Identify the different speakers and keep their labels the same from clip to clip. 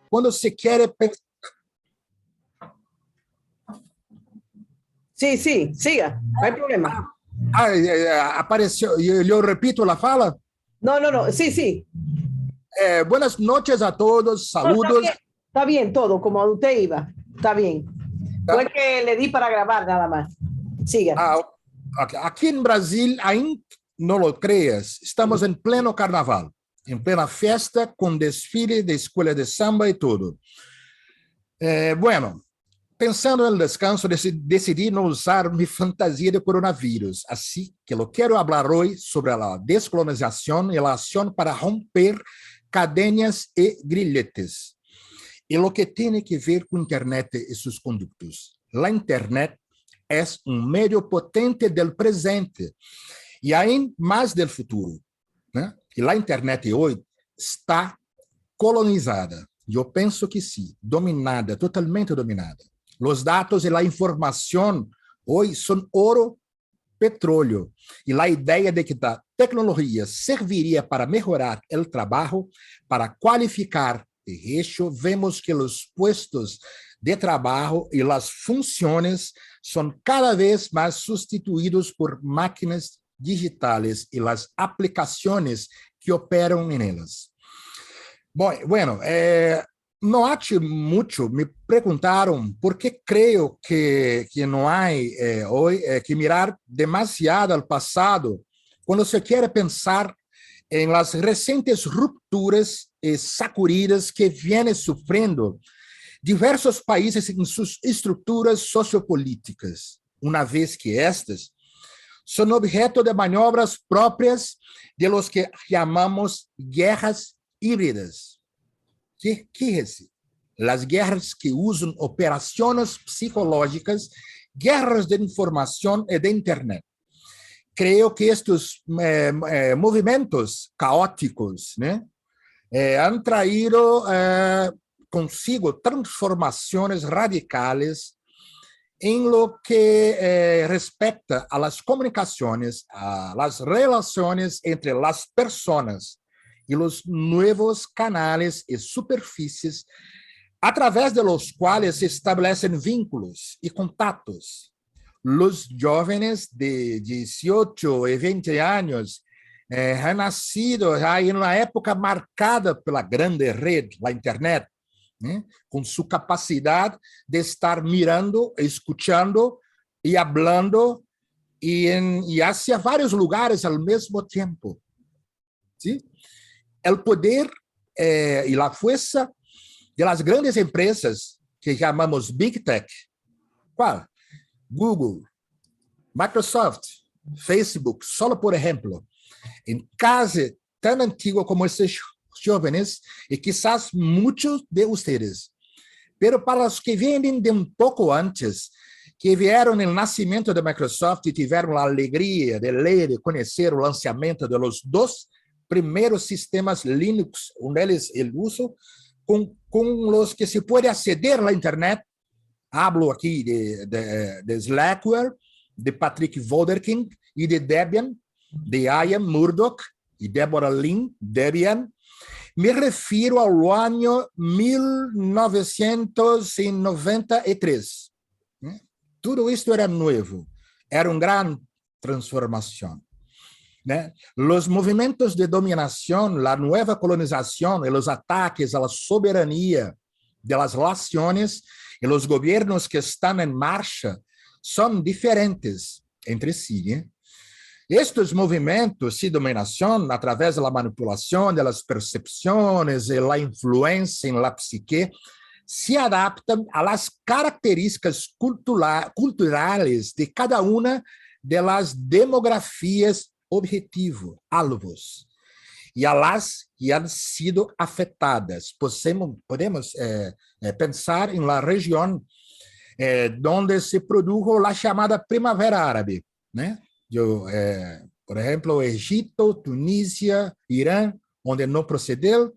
Speaker 1: quando se quer pensar...
Speaker 2: Sim, sim, siga, não há problema.
Speaker 1: Apareceu, eu repito a fala?
Speaker 2: Não, não, não, sim, sim.
Speaker 1: Buenas noches a todos, saludos.
Speaker 2: Está bien todo, como usted iba, está bien. Fue que le di para grabar nada más. Siga.
Speaker 1: Aqui em Brasil, ainda não lo creas, estamos em pleno carnaval, em plena festa, com desfile de escola de samba e tudo. Bueno, pensando no descanso, decidi não usar minha fantasia de coronavírus. Assim que eu quero falar hoje sobre a descolonização e a ação para romper cadenas e grilletes. E o que tem que ver com a internet e seus condutos. A internet é meio potente do presente e ainda mais do futuro. Né? E a internet hoje está colonizada. Eu penso que sim, dominada, totalmente dominada. Os dados e a informação hoje são ouro, petróleo. E a ideia de que a tecnologia serviria para melhorar o trabalho, para qualificar, de hecho, vemos que os postos de trabalho e as funções são cada vez mais substituídos por máquinas digitais e as aplicações que operam nelas. Bueno, não há muito, me perguntaram por que creio que não há hoje que mirar demasiado ao passado quando se quer pensar em las recentes rupturas e sacudidas que vêm sofrendo diversos países em suas estruturas sociopolíticas, uma vez que estas são objeto de manobras próprias de los que chamamos guerras híbridas. Que é isso? As guerras que usam operações psicológicas, guerras de informação e de internet. Creio que estes movimentos caóticos, né, han traído consigo transformações radicais em lo que respecta a las comunicações, a las relações entre las personas e os novos canais e superfícies através de los quais se estabelecem vínculos e contatos. Os jovens de 18 e 20 anos han nascido já em uma época marcada pela grande rede, a internet, né? Com sua capacidade de estar mirando, escutando e falando e hacia vários lugares ao mesmo tempo. ¿Sí? O poder e a força das grandes empresas que chamamos Big Tech. Qual? Google, Microsoft, Facebook, só por exemplo, em caso tão antigo como esses jovens, e quizás muitos de vocês. Pero para os que vêm de pouco antes, que vieram no nascimento da Microsoft e tiveram a alegria de ler e conhecer o lançamento dos dois primeiros sistemas Linux, um deles o uso, com os que se pode aceder à internet. Hablo aqui de Slackware, de Patrick Volderking e de Debian, de Ian Murdoch e Deborah Lynn, Debian. Me refiro ao ano 1993. Tudo isso era novo, era uma grande transformação. Os movimentos de dominação, a nova colonização e os ataques à soberania das nações e os governos que estão em marcha são diferentes entre si. Estes movimentos de dominação, através da manipulação das percepções e da influência na psique, se adaptam às características culturais de cada uma das demografias objetivo, alvos, e alas que han sido afetadas. Podemos pensar em la região onde se produjo a chamada Primavera Árabe, né? Por exemplo, Egito, Tunísia, Irã, onde não procedeu,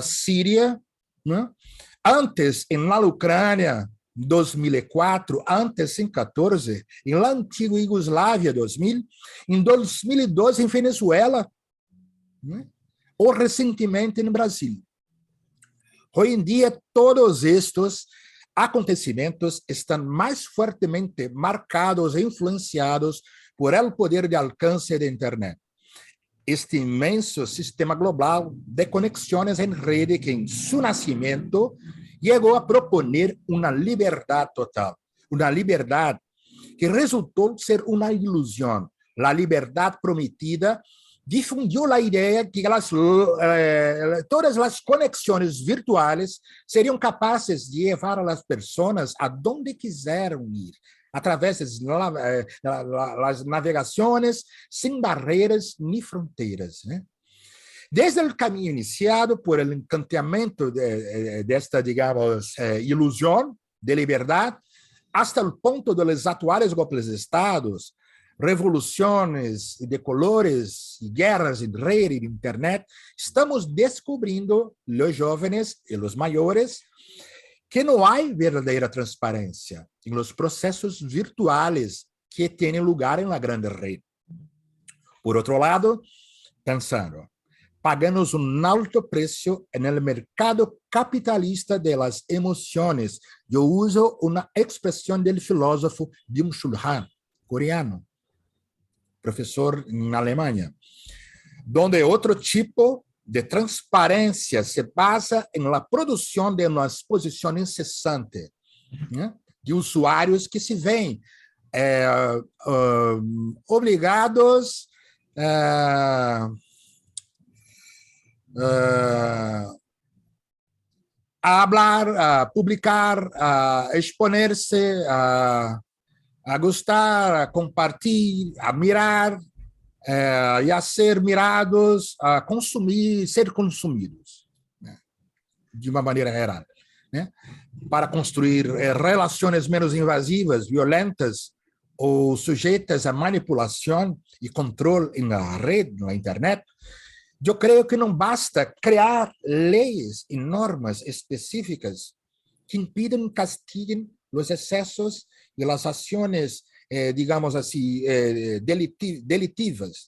Speaker 1: Síria, né? Antes, na Ucrânia, 2004, antes em 2014, em la antiga Iugoslávia, 2000, em 2012 em Venezuela, né? Ou recentemente no Brasil. Hoy en día, todos estos acontecimentos están más fuertemente marcados e influenciados por el poder de alcance de Internet. Este inmenso sistema global de conexiones en red que en su nacimiento llegó a proponer una libertad total, una libertad que resultó ser una ilusión. La libertad prometida difundió la idea que todas las conexiones virtuales serían capaces de llevar a las personas a donde quisieran ir, a través de las navegaciones sin barreras ni fronteras. Desde el camino iniciado por el encantamiento de esta, digamos, ilusión de libertad, hasta el punto de los actuales golpes de Estados, revoluciones de colores y guerras en red y internet, estamos descubriendo, los jóvenes y los mayores, que no hay verdadera transparencia en los procesos virtuales que tienen lugar en la grande red. Por otro lado, pensando, pagamos un alto precio en el mercado capitalista de las emociones. Yo uso una expresión del filósofo Byung-Chul Han, coreano, profesor en Alemania, donde otro tipo de transparencia se basa en la producción de una exposición incesante, de usuarios que se ven obligados a hablar, a publicar, a exponerse, a gustar, a compartir, a mirar, e a ser mirados, a consumir, ser consumidos, de uma maneira geral, para construir relações menos invasivas, violentas ou sujeitas a manipulação e controle na rede, na internet. Eu creio que não basta criar leis e normas específicas que impidam e castiguem os excessos e as ações, digamos assim, delitivas,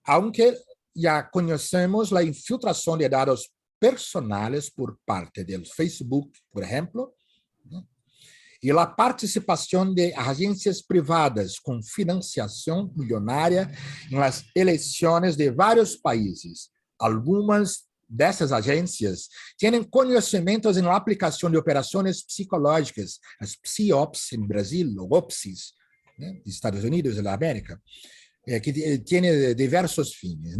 Speaker 1: Aunque já conhecemos a infiltração de dados personales por parte del Facebook, por ejemplo, y la participación de agencias privadas con financiación millonaria en las elecciones de varios países. Algunas de esas agencias tienen conocimientos en la aplicación de operaciones psicológicas, las PSYOPs en Brasil, o OPSIs, de Estados Unidos de la América, que tiene diversos fines,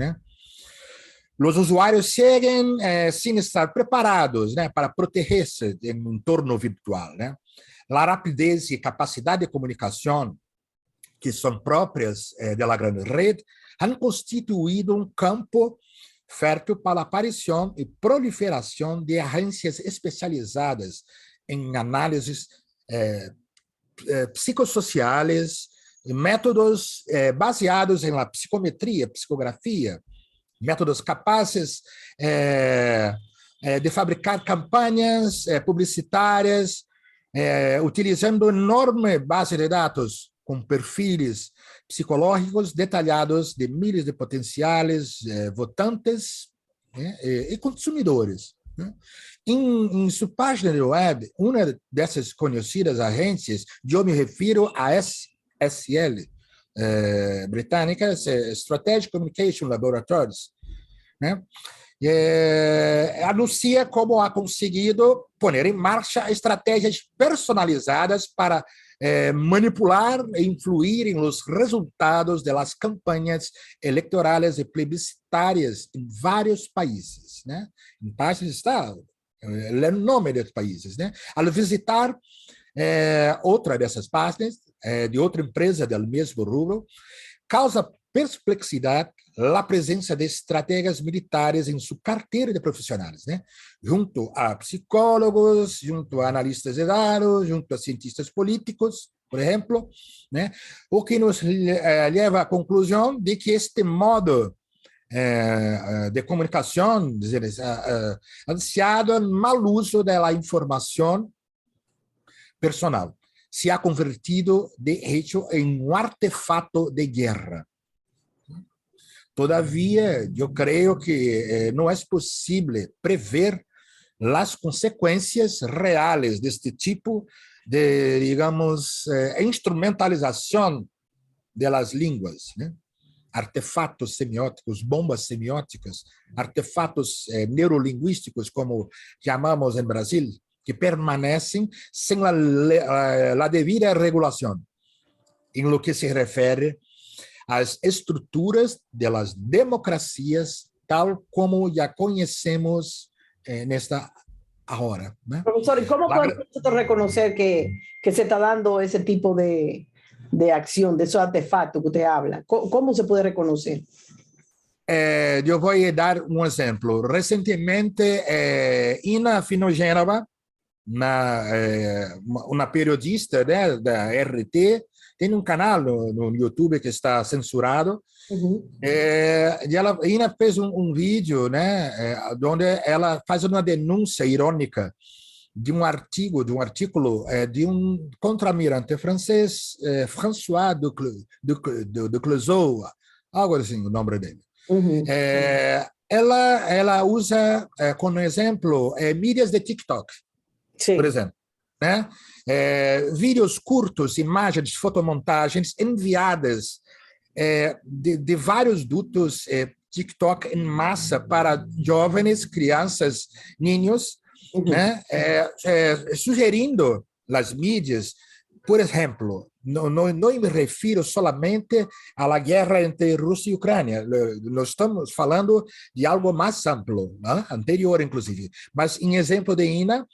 Speaker 1: Os usuários seguem sem estar preparados para proteger-se em um entorno virtual. A rapidez e capacidade de comunicação que são próprias da grande rede han constituído um campo fértil para a aparição e proliferação de agências especializadas em análises psicossociais e métodos baseados em psicometria, psicografia, métodos capazes de fabricar campanhas publicitárias, utilizando enorme base de dados com perfis psicológicos detalhados de milhares de potenciais votantes e consumidores. Em sua página de web, uma dessas conhecidas agências, eu me refiro a SSL, britânica, Strategic Communication Laboratories, anuncia como ha conseguido poner em marcha estratégias personalizadas para manipular e influir em los resultados de las campanhas eleitorais e plebiscitárias em vários países. Em páginas está o nome dos países. Ao visitar outra dessas páginas, de outra empresa do mesmo rubro, causa perplexidade a presença de estrategas militares em sua carteira de profissionais, junto a psicólogos, junto a analistas de dados, junto a cientistas políticos, por exemplo, o que nos leva à conclusão de que este modo de comunicação anunciado mal uso da informação personal se ha convertido, de hecho, em um artefato de guerra. Todavia, eu creio que não é possível prever las consecuencias reales de este tipo de, digamos, instrumentalización de las línguas, né? Artefatos semióticos, bombas semióticas, artefatos neurolinguísticos, como chamamos em Brasil, que permanecem sem a devida regulação, em lo que se refere às estruturas das democracias, tal como já conhecemos nesta hora, né?
Speaker 2: Profesor, ¿y cómo podemos nosotros reconocer que se está dando ese tipo de acción, de esos artefactos que usted habla? ¿Cómo se puede reconocer?
Speaker 1: Eu vou dar um exemplo. Recentemente, Ina Finogênova, uma periodista, né, da RT, tem um canal no YouTube que está censurado. E Ina fez um vídeo, né, onde ela faz uma denúncia irônica de um artigo, de um contra-almirante francês, François de Clouseau, algo assim, o nome dele. Ela usa como exemplo mídias de TikTok, sim, por exemplo, né? Vídeos curtos, imagens, fotomontagens enviadas de vários dutos TikTok em massa para jovens, crianças, niños, né? Sugerindo as mídias, por exemplo, não me refiro solamente à guerra entre Rússia e Ucrânia, nós estamos falando de algo mais amplo, né? Anterior, inclusive. Mas, em exemplo de Ina,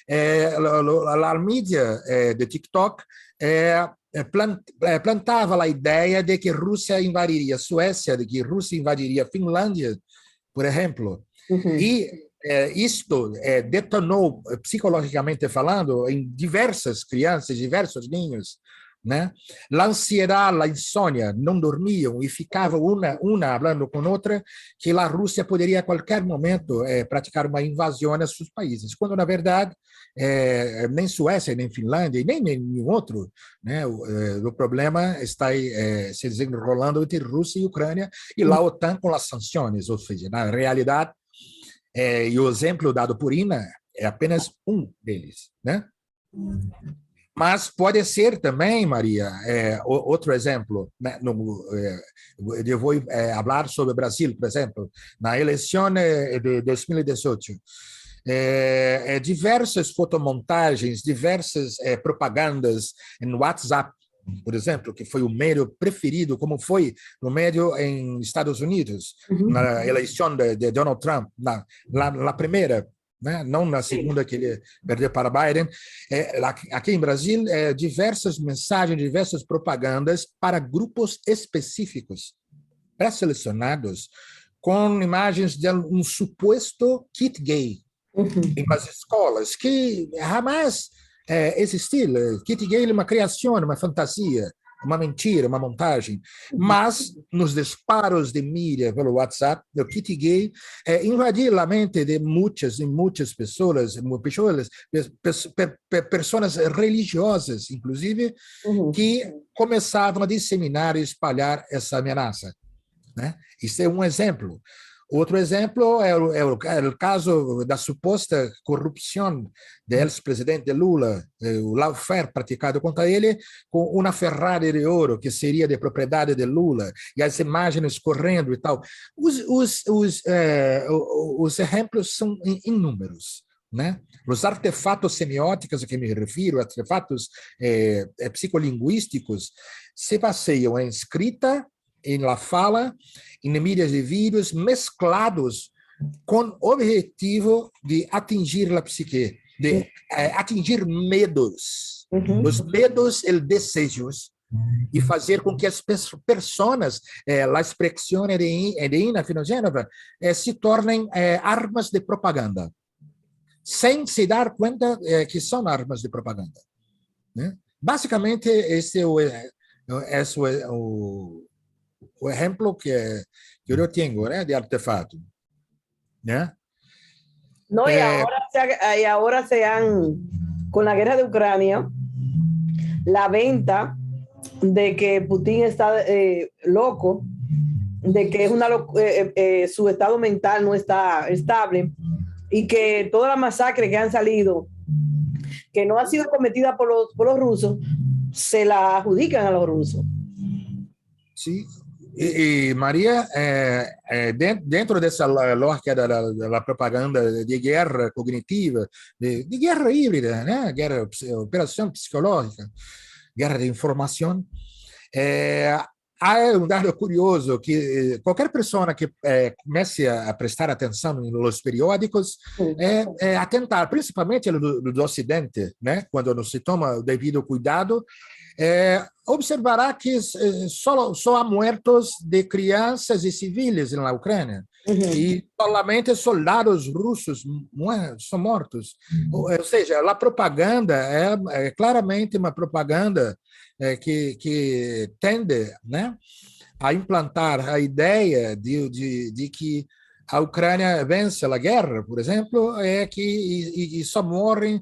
Speaker 1: a mídia de TikTok plantava a ideia de que a Rússia invadiria a Suécia, de que a Rússia invadiria a Finlândia, por exemplo. E isto detonou, psicologicamente falando, em diversas crianças, diversos ninhos, né? A ansiedade, a insônia, não dormiam e ficavam uma falando com outra que a Rússia poderia a qualquer momento praticar uma invasão a seus países, quando na verdade nem Suécia, nem Finlândia, nem nenhum outro, né? O problema está se desenrolando entre Rússia e Ucrânia e a OTAN com as sanções, ou seja, na realidade, e o exemplo dado por Ina é apenas um deles, né? Mas pode ser também, Maria, outro exemplo, né? Eu vou falar sobre o Brasil, por exemplo, na eleição de 2018. Diversas fotomontagens, diversas propagandas em WhatsApp, por exemplo, que foi o meio preferido, como foi no meio em Estados Unidos, na eleição de Donald Trump, na primeira, né? Não na segunda, que ele perdeu para Biden. Aqui em Brasil, diversas mensagens, diversas propagandas para grupos específicos, pré-selecionados, com imagens de um suposto kit gay em as escolas, que jamais existiu. Kit gay é uma criação, uma fantasia, uma mentira, uma montagem. Mas, nos disparos de mídia pelo WhatsApp, o kit gay invadiu a mente de muitas pessoas religiosas, inclusive, que começavam a disseminar e espalhar essa ameaça, né? Isso é um exemplo. Outro exemplo é o caso da suposta corrupção do ex-presidente Lula, o lawfare praticado contra ele com uma Ferrari de ouro que seria de propriedade de Lula, e as imagens correndo e tal. Os exemplos são inúmeros, né? Os artefatos semióticos a que me refiro, artefatos psicolinguísticos, se baseiam em escrita, em la fala, em mídias de vídeos mesclados com o objetivo de atingir a psique, de atingir medos, os medos e desejos, e fazer com que as pessoas, a expressão de Ina Finogênova, se tornem armas de propaganda, sem se dar conta que são armas de propaganda, né? Basicamente, esse é o exemplo que eu tenho, né, de artefato, né?
Speaker 2: No, y ahora con la guerra de Ucrania, la venta de que Putin está loco, de que es su estado mental no está estable, y que toda la masacre que han salido, que no ha sido cometida por los rusos, se la adjudican a los rusos.
Speaker 1: Sí. E Maria, dentro dessa lógica da propaganda de guerra cognitiva, de guerra híbrida, né? Guerra, operação psicológica, guerra de informação, há um dado curioso que qualquer pessoa que comece a prestar atenção nos periódicos atentar, principalmente do Ocidente, né? Quando não se toma o devido cuidado, observará que só há mortos de crianças e civis na Ucrânia. E solamente soldados russos são mortos. Ou seja, a propaganda é claramente uma propaganda que tende, né, a implantar a ideia de que a Ucrânia vence a guerra, por exemplo, que só morrem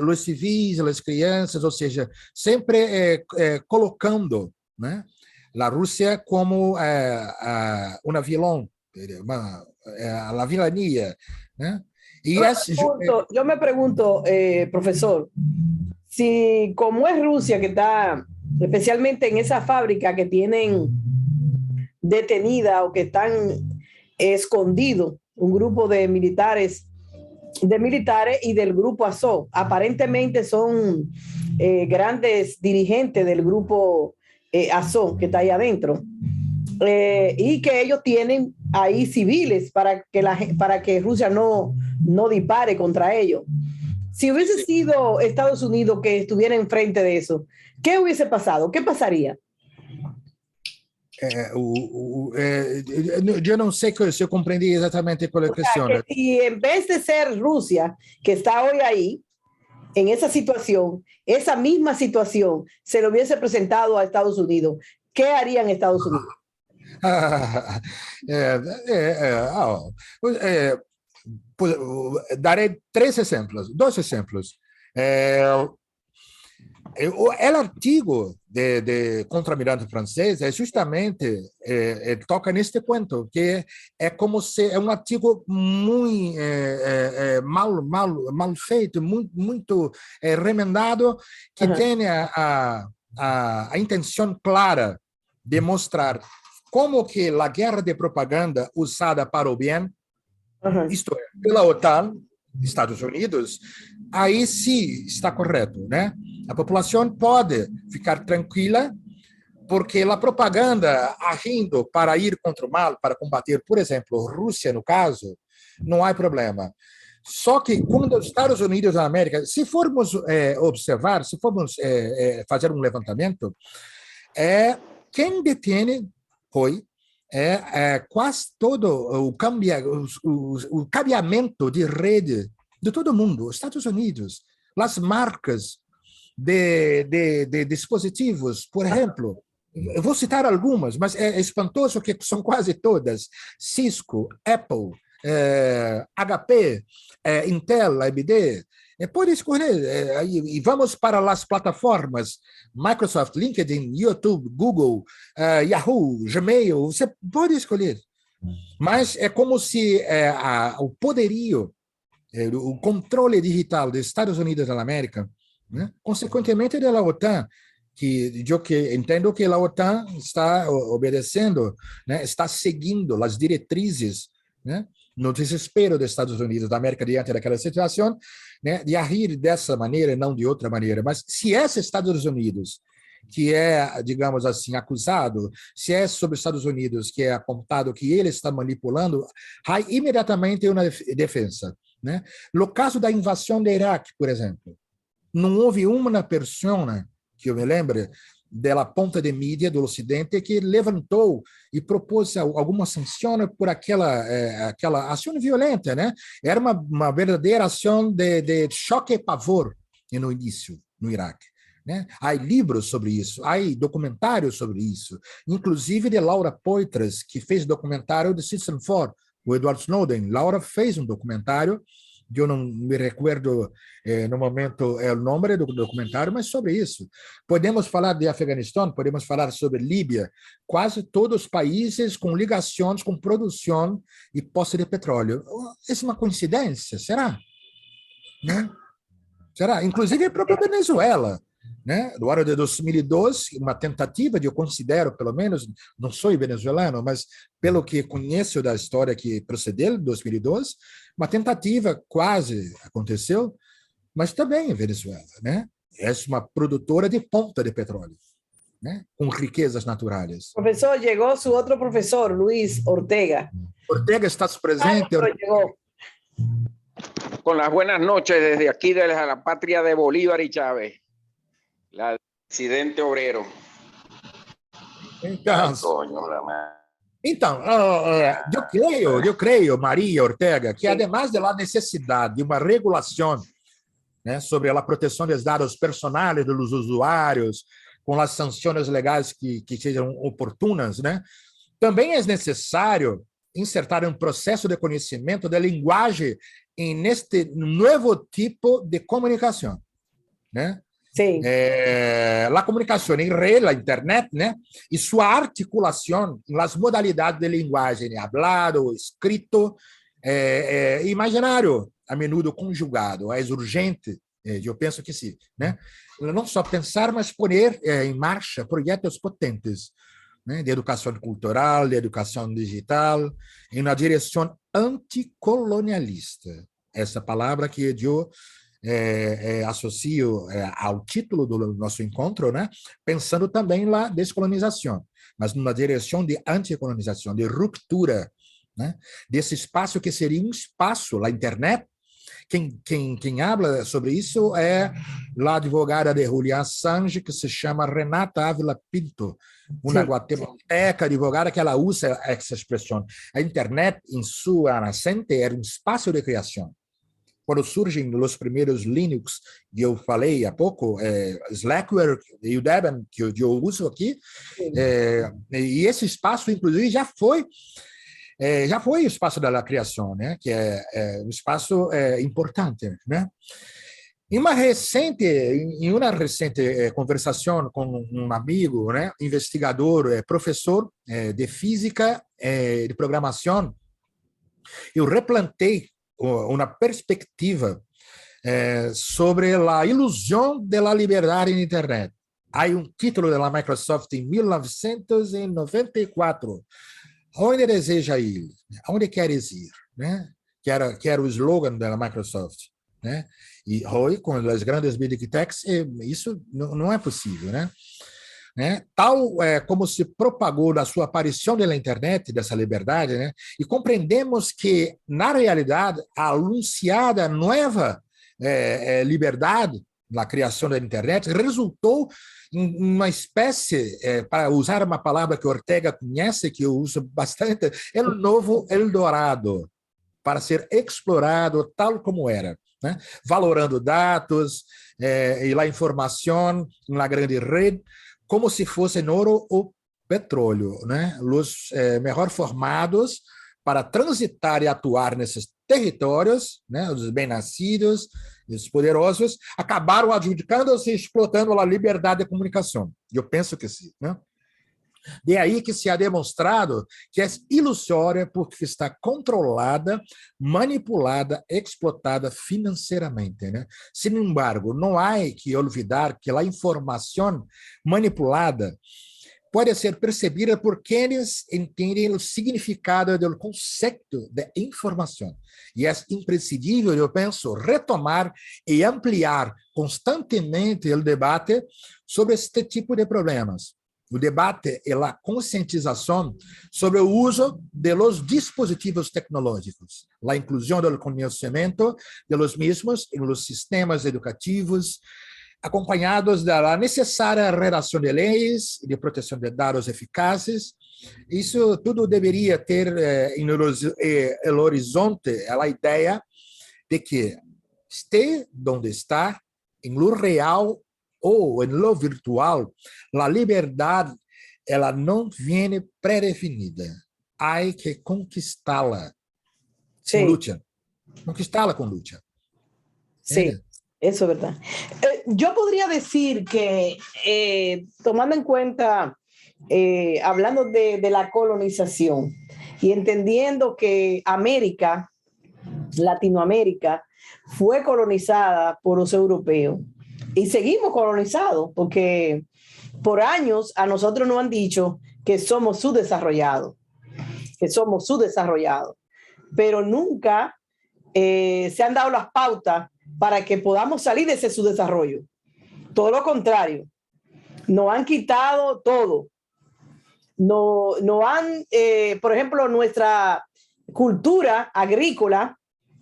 Speaker 1: os civis, as crianças, ou seja, sempre colocando, né, a Rússia como uma vilã, a vilania, né?
Speaker 2: Yo me pregunto, profesor, si como es Rusia que está especialmente en esa fábrica que tienen detenida o que están escondidos un grupo de militares y del grupo Azov, aparentemente son grandes dirigentes del grupo Azov que está ahí adentro. Y que ellos tienen ahí civiles para que Rusia no dispare contra ellos. Si hubiese sido Estados Unidos que estuviera enfrente de eso, ¿qué hubiese pasado? ¿Qué pasaría?
Speaker 1: Eu não sei se eu compreendi exatamente qual é a questão.
Speaker 2: Y en vez de ser Rusia, que está hoy ahí, en esa situación, esa misma situación se le hubiese presentado a Estados Unidos, ¿qué harían Estados Unidos?
Speaker 1: Darei dois exemplos. O artigo de contra-almirante francês justamente toca neste ponto, que é como se um artigo muito mal feito, muito remendado, que tem a intenção clara de mostrar como que a guerra de propaganda usada para o bem, isto é, pela OTAN, Estados Unidos, aí sim está correto, né? A população pode ficar tranquila, porque a propaganda agindo para ir contra o mal, para combater, por exemplo, Rússia, no caso, não há problema. Só que quando os Estados Unidos da América, se formos observar, se formos fazer um levantamento, quem detém hoje quase todo o cabeamento de rede de todo mundo, Estados Unidos, as marcas de dispositivos, por exemplo, eu vou citar algumas, mas é espantoso que são quase todas: Cisco, Apple, HP, Intel, AMD. Pode escolher, e vamos para as plataformas: Microsoft, LinkedIn, YouTube, Google, Yahoo, Gmail. Você pode escolher, mas é como se o poderio, o controle digital dos Estados Unidos da América, né, consequentemente da OTAN, que eu entendo que a OTAN está obedecendo, né, está seguindo as diretrizes, né, no desespero dos Estados Unidos da América diante daquela situação, né, de agir dessa maneira e não de outra maneira. Mas se é Estados Unidos que é, digamos assim, acusado, se é sobre os Estados Unidos que é apontado que ele está manipulando, há imediatamente uma defesa, né? No caso da invasão do Iraque, por exemplo, não houve uma pessoa que eu me lembre da ponta de mídia do Ocidente que levantou e propôs alguma sanção por aquela ação violenta, né? Era uma verdadeira ação de choque e pavor no início, no Iraque, né? Há livros sobre isso, há documentários sobre isso, inclusive de Laura Poitras, que fez documentário de Citizen4, o Edward Snowden. Laura fez um documentário eu não me recordo no momento o nome do documentário, mas sobre isso. Podemos falar de Afeganistão, podemos falar sobre Líbia, quase todos os países com ligações com produção e posse de petróleo. É uma coincidência, será? Né? Será? Inclusive a própria Venezuela. Né? No ano de 2012, uma tentativa eu considero, pelo menos, não sou venezuelano, mas pelo que conheço da história que procedeu em 2012, uma tentativa quase aconteceu, mas também em Venezuela, né? É uma produtora de ponta de petróleo, né? Com riquezas naturais.
Speaker 2: Professor, chegou seu outro professor, Luis Ortega.
Speaker 1: Ortega, estás presente?
Speaker 3: Con las buenas noches desde aquí, de la patria de Bolívar y Chávez. La presidente obrero.
Speaker 1: Então, eu creio, Maria Ortega, que además da necessidade de uma regulação, né, sobre a proteção dos dados personais dos usuários, com as sanções legais que sejam oportunas, né, também é necessário insertar um processo de conhecimento da linguagem neste novo tipo de comunicação, né?
Speaker 2: Sim.
Speaker 1: A comunicação em rede, a internet, né? E sua articulação nas modalidades de linguagem, hablado, escrito, imaginário, a menudo conjugado. É urgente, eu penso que sim, né? Não só pensar, mas pôr em marcha projetos potentes, né? De educação cultural, de educação digital, em uma direção anticolonialista. Essa palavra que eu associo ao título do nosso encontro, né? Pensando também na descolonização, mas numa direção de anticolonização, de ruptura, né? Desse espaço que seria um espaço, a internet. Quem habla sobre isso é a advogada de Julian Assange, que se chama Renata Ávila Pinto, uma guatemalteca advogada que ela usa essa expressão. A internet, em sua nascente, era um espaço de criação. Quando surgem os primeiros Linux, que eu falei há pouco, Slackware e o Debian, que eu uso aqui, e esse espaço, inclusive, já foi o espaço da criação, né? Que é um espaço importante, né? Em uma recente conversação com um amigo, né, investigador, professor de física de programação, eu replantei uma perspectiva sobre a ilusão da liberdade na internet. Há um título da Microsoft em 1994. Onde deseja ir? Onde queres ir? Né? Que era o slogan da Microsoft. Né? E hoje, com as grandes big techs, isso não é possível. Né? Tal como se propagou na sua aparição na internet, dessa liberdade, né? E compreendemos que, na realidade, a anunciada nova liberdade na criação da internet resultou em uma espécie, para usar uma palavra que Ortega conhece, que eu uso bastante, é o novo Eldorado, para ser explorado tal como era. Né? Valorando dados e a informação na grande rede, como se fossem ouro ou petróleo, né? Os melhor formados para transitar e atuar nesses territórios, né? Os bem-nascidos, os poderosos, acabaram adjudicando-se e explotando a liberdade de comunicação. Eu penso que sim, né? De aí que se ha demonstrado que é ilusória porque está controlada, manipulada, explotada financeiramente. Né? Sin embargo, não há que olvidar que a informação manipulada pode ser percebida por quienes entendem o significado do conceito de informação. E é imprescindível, eu penso, retomar e ampliar constantemente o debate sobre este tipo de problemas. O debate é a conscientização sobre o uso de los dispositivos tecnológicos, a inclusão do conhecimento de los mesmos em los sistemas educativos, acompanhados da necessária redação de leis e de proteção de dados eficazes. Isso tudo deveria ter no horizonte a ideia de que esteja onde está, em lo real ou em lo virtual, a liberdade ela não vem pré-definida. Há que conquistá-la. Sem luta. conquistá-la com luta.
Speaker 2: Sí, eso es verdad. Yo podría decir que, tomando en cuenta, hablando de la colonización y entendiendo que América, Latinoamérica, fue colonizada por los europeos y seguimos colonizados porque por años a nosotros nos han dicho que somos subdesarrollados, pero nunca se han dado las pautas para que podamos salir de ese subdesarrollo. Todo lo contrario, nos han quitado todo. No han, por ejemplo, nuestra cultura agrícola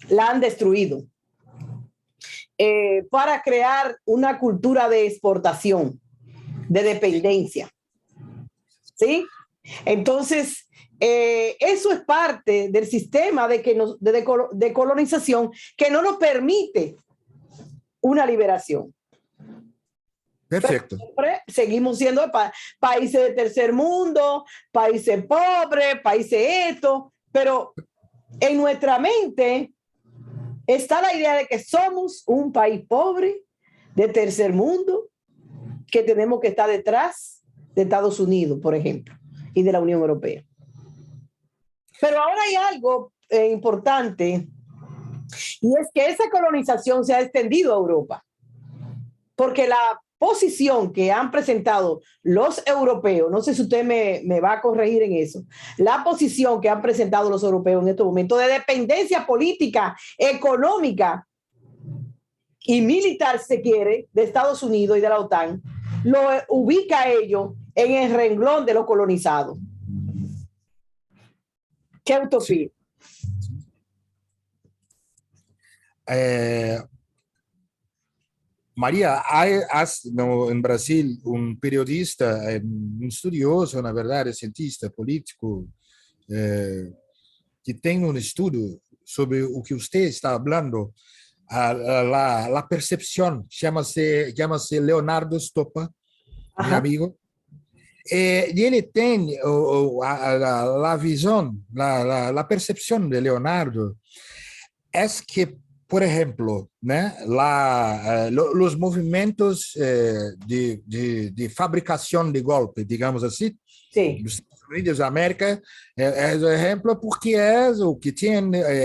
Speaker 2: la han destruido para crear una cultura de exportación, de dependencia. ¿Sí? Entonces, eso es parte del sistema de colonización que no nos permite una liberación.
Speaker 1: Perfecto.
Speaker 2: Seguimos siendo países de tercer mundo, países pobres, países esto, pero en nuestra mente está la idea de que somos un país pobre, de tercer mundo, que tenemos que estar detrás de Estados Unidos, por ejemplo, y de la Unión Europea. Pero ahora hay algo importante, y es que esa colonización se ha extendido a Europa, porque la posición que han presentado los europeos, no sé si usted me va a corregir en eso, la posición que han presentado los europeos en estos momentos de dependencia política, económica y militar, si se quiere, de Estados Unidos y de la OTAN, lo ubica a ellos en el renglón de los colonizados. ¿Qué utopía?
Speaker 1: Maria, há em Brasil um periodista, um estudioso, na verdade, cientista, político, que tem um estudo sobre o que você está falando, a percepção, chama-se Leonardo Stoppa, meu amigo, e ele tem a visão, a percepção de Leonardo é que, por ejemplo, né, los movimentos de fabricação de golpe, digamos assim,
Speaker 2: sí,
Speaker 1: dos Estados Unidos da América, é o exemplo porque é o que tem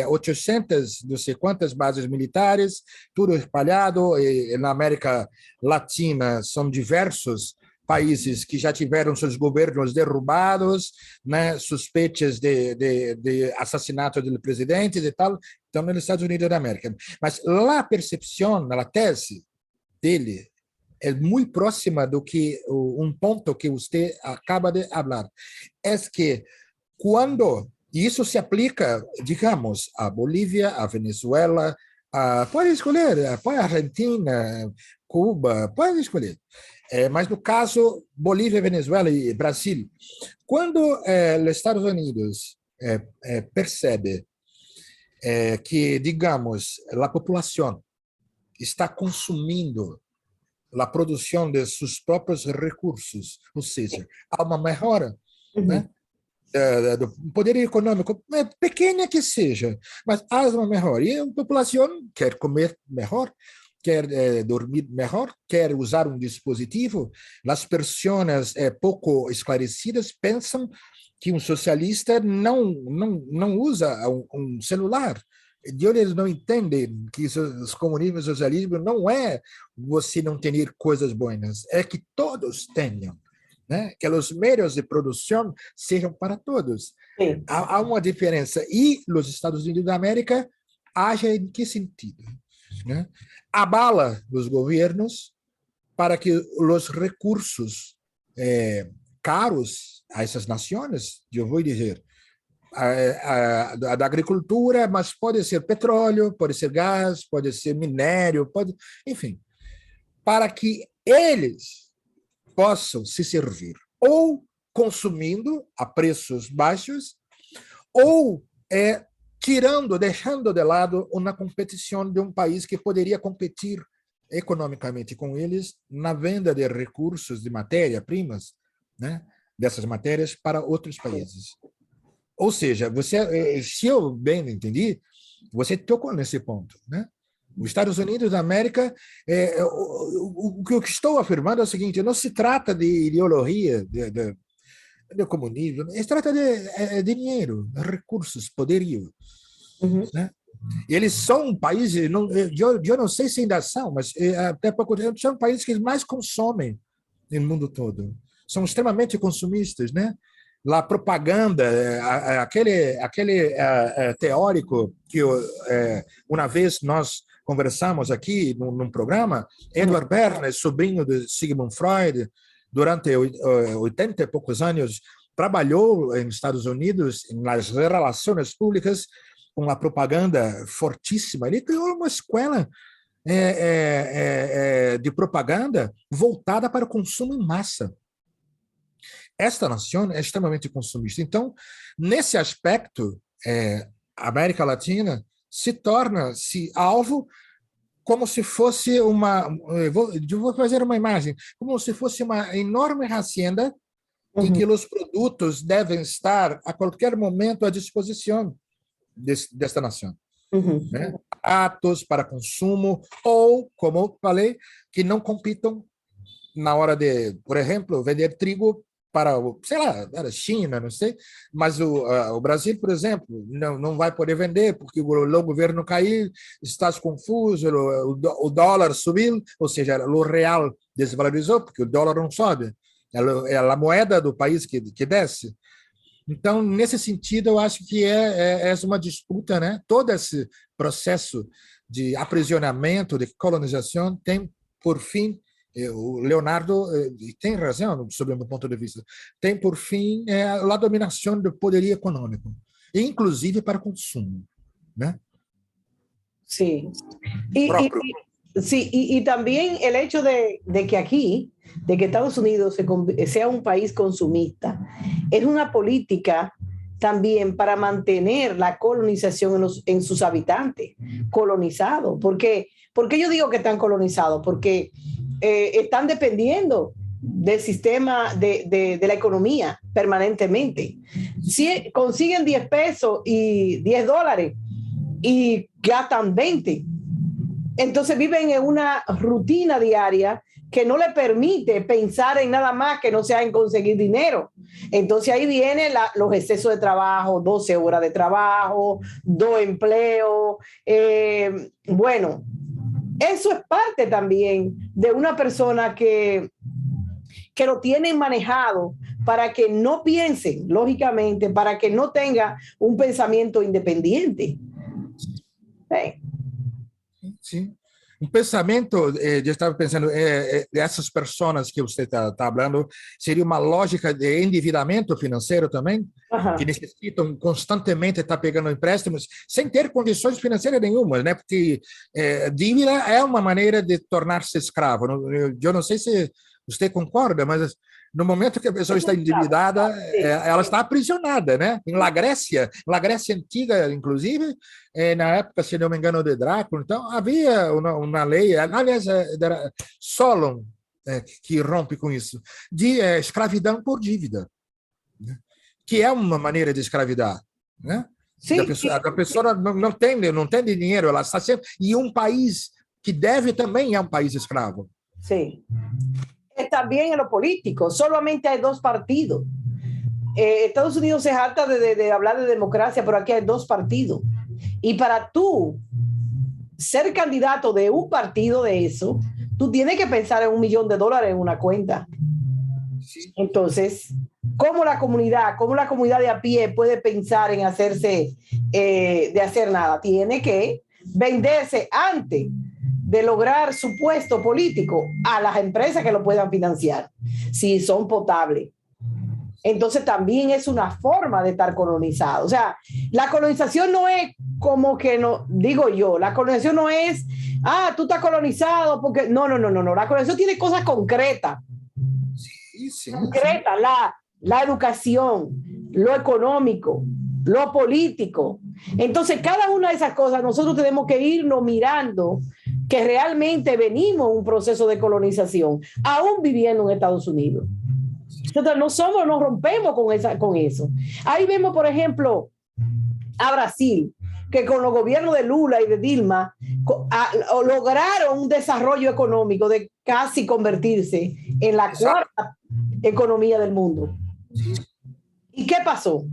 Speaker 1: 800, não sei quantas bases militares, tudo espalhado, e na América Latina são diversos países que já tiveram seus governos derrubados, né, suspeitas de assassinato do presidente e tal, então nos Estados Unidos da América. Mas a percepção, a tese dele é muito próxima do que um ponto que você acaba de falar, é que quando isso se aplica, digamos, a Bolívia, a Venezuela, pode escolher, a Argentina, Cuba, pode escolher. Mas no caso Bolívia, Venezuela e Brasil, quando os Estados Unidos percebe que, digamos, a população está consumindo a produção de seus próprios recursos, ou seja, há uma melhora, né, do poder econômico, pequena que seja, mas há uma melhora. E a população quer comer melhor, quer dormir melhor, quer usar um dispositivo. As pessoas pouco esclarecidas pensam que um socialista não usa um celular. E eles não entendem que os comunismo e socialismo não é você não ter coisas boas, é que todos tenham, né? Que os meios de produção sejam para todos. Há uma diferença. E os Estados Unidos da América agem em que sentido? Né? Abala os governos para que os recursos caros a essas nações, eu vou dizer, da agricultura, mas pode ser petróleo, pode ser gás, pode ser minério, enfim, para que eles possam se servir ou consumindo a preços baixos ou deixando de lado uma competição de um país que poderia competir economicamente com eles na venda de recursos, de matéria-primas, né, dessas matérias para outros países. Ou seja, se eu bem entendi, Você tocou nesse ponto, né? Os Estados Unidos da América, o que eu estou afirmando é o seguinte: não se trata de ideologia, de comunismo, se trata de dinheiro, recursos, poderio. Né? Eles são países, eu não sei se ainda são, mas até pouco tempo são países que mais consomem no mundo todo. São extremamente consumistas, né? La propaganda, aquele teórico que uma vez nós conversamos aqui num programa, Edward Bernays, sobrinho de Sigmund Freud, durante 80 e poucos anos, trabalhou nos Estados Unidos nas relações públicas com uma propaganda fortíssima. Ele criou uma escola de propaganda voltada para o consumo em massa. Esta nação é extremamente consumista. Então, nesse aspecto, a América Latina se torna-se alvo como se fosse vou fazer uma imagem, como se fosse uma enorme hacienda em que os produtos devem estar a qualquer momento à disposição desta nação. Né? Atos para consumo ou, como eu falei, que não compitam na hora de, por exemplo, vender trigo para, sei lá, a China, não sei, mas o Brasil, por exemplo, não vai poder vender porque o governo caiu, está confuso, o dólar subiu, ou seja, o real desvalorizou porque o dólar não sobe, é a moeda do país que desce. Então, nesse sentido, eu acho que é uma disputa, né? Todo esse processo de aprisionamento, de colonização, tem, por fim, o Leonardo tem razão, sob o meu ponto de vista, tem, por fim, a dominação do poderio econômico, inclusive para consumo. Né?
Speaker 2: Sí. Y también el hecho de que aquí, de que Estados Unidos sea un país consumista, es una política también para mantener la colonización en sus habitantes, colonizados. ¿Por qué yo digo que están colonizados? Porque están dependiendo del sistema de la economía permanentemente. Si consiguen 10 pesos y $10 y gastan 20, entonces viven en una rutina diaria que no le permite pensar en nada más que no sea en conseguir dinero. Entonces ahí vienen los excesos de trabajo, 12 horas de trabajo, 2 empleos. Bueno, eso es parte también de una persona que lo tienen manejado para que no piensen, lógicamente, para que no tenga un pensamiento independiente.
Speaker 1: Sim. Um pensamento, eu estava pensando, essas pessoas que você está falando, seria uma lógica de endividamento financeiro também, que necessitam constantemente estar pegando empréstimos sem ter condições financeiras nenhuma, né? Porque dívida é uma maneira de tornar-se escravo. Eu não sei se você concorda, mas no momento que a pessoa está endividada, ela está aprisionada, né? Na Grécia antiga, inclusive, na época, se não me engano, de Drácula, então havia uma lei, aliás, era Solon que rompe com isso, de escravidão por dívida, né? Que é uma maneira de escravidar, né? Sim, a pessoa não tem dinheiro, ela está sempre... E um país que deve também é um país escravo.
Speaker 2: Sim. También en lo político, solamente hay 2 partidos. Estados Unidos se harta de hablar de democracia, pero aquí hay 2 partidos. Y para tú ser candidato de un partido de eso, tú tienes que pensar en $1 millón en una cuenta. Sí. Entonces, ¿cómo la comunidad de a pie puede pensar en hacerse, de hacer nada? Tiene que venderse antes de lograr su puesto político a las empresas que lo puedan financiar, si son potables. Entonces también es una forma de estar colonizado. O sea, la colonización no es como que, no digo yo, la colonización no es, tú estás colonizado porque, no, la colonización tiene cosas concretas. Sí. Concretas, la educación, lo económico, lo político. Entonces, cada una de esas cosas nosotros tenemos que irnos mirando que realmente venimos un proceso de colonización, aún viviendo en Estados Unidos. Entonces, nos rompemos con eso. Ahí vemos, por ejemplo, a Brasil. que con los gobiernos de Lula y de Dilma lograron un desarrollo económico de casi convertirse en la cuarta economía del mundo. ¿Y qué pasó?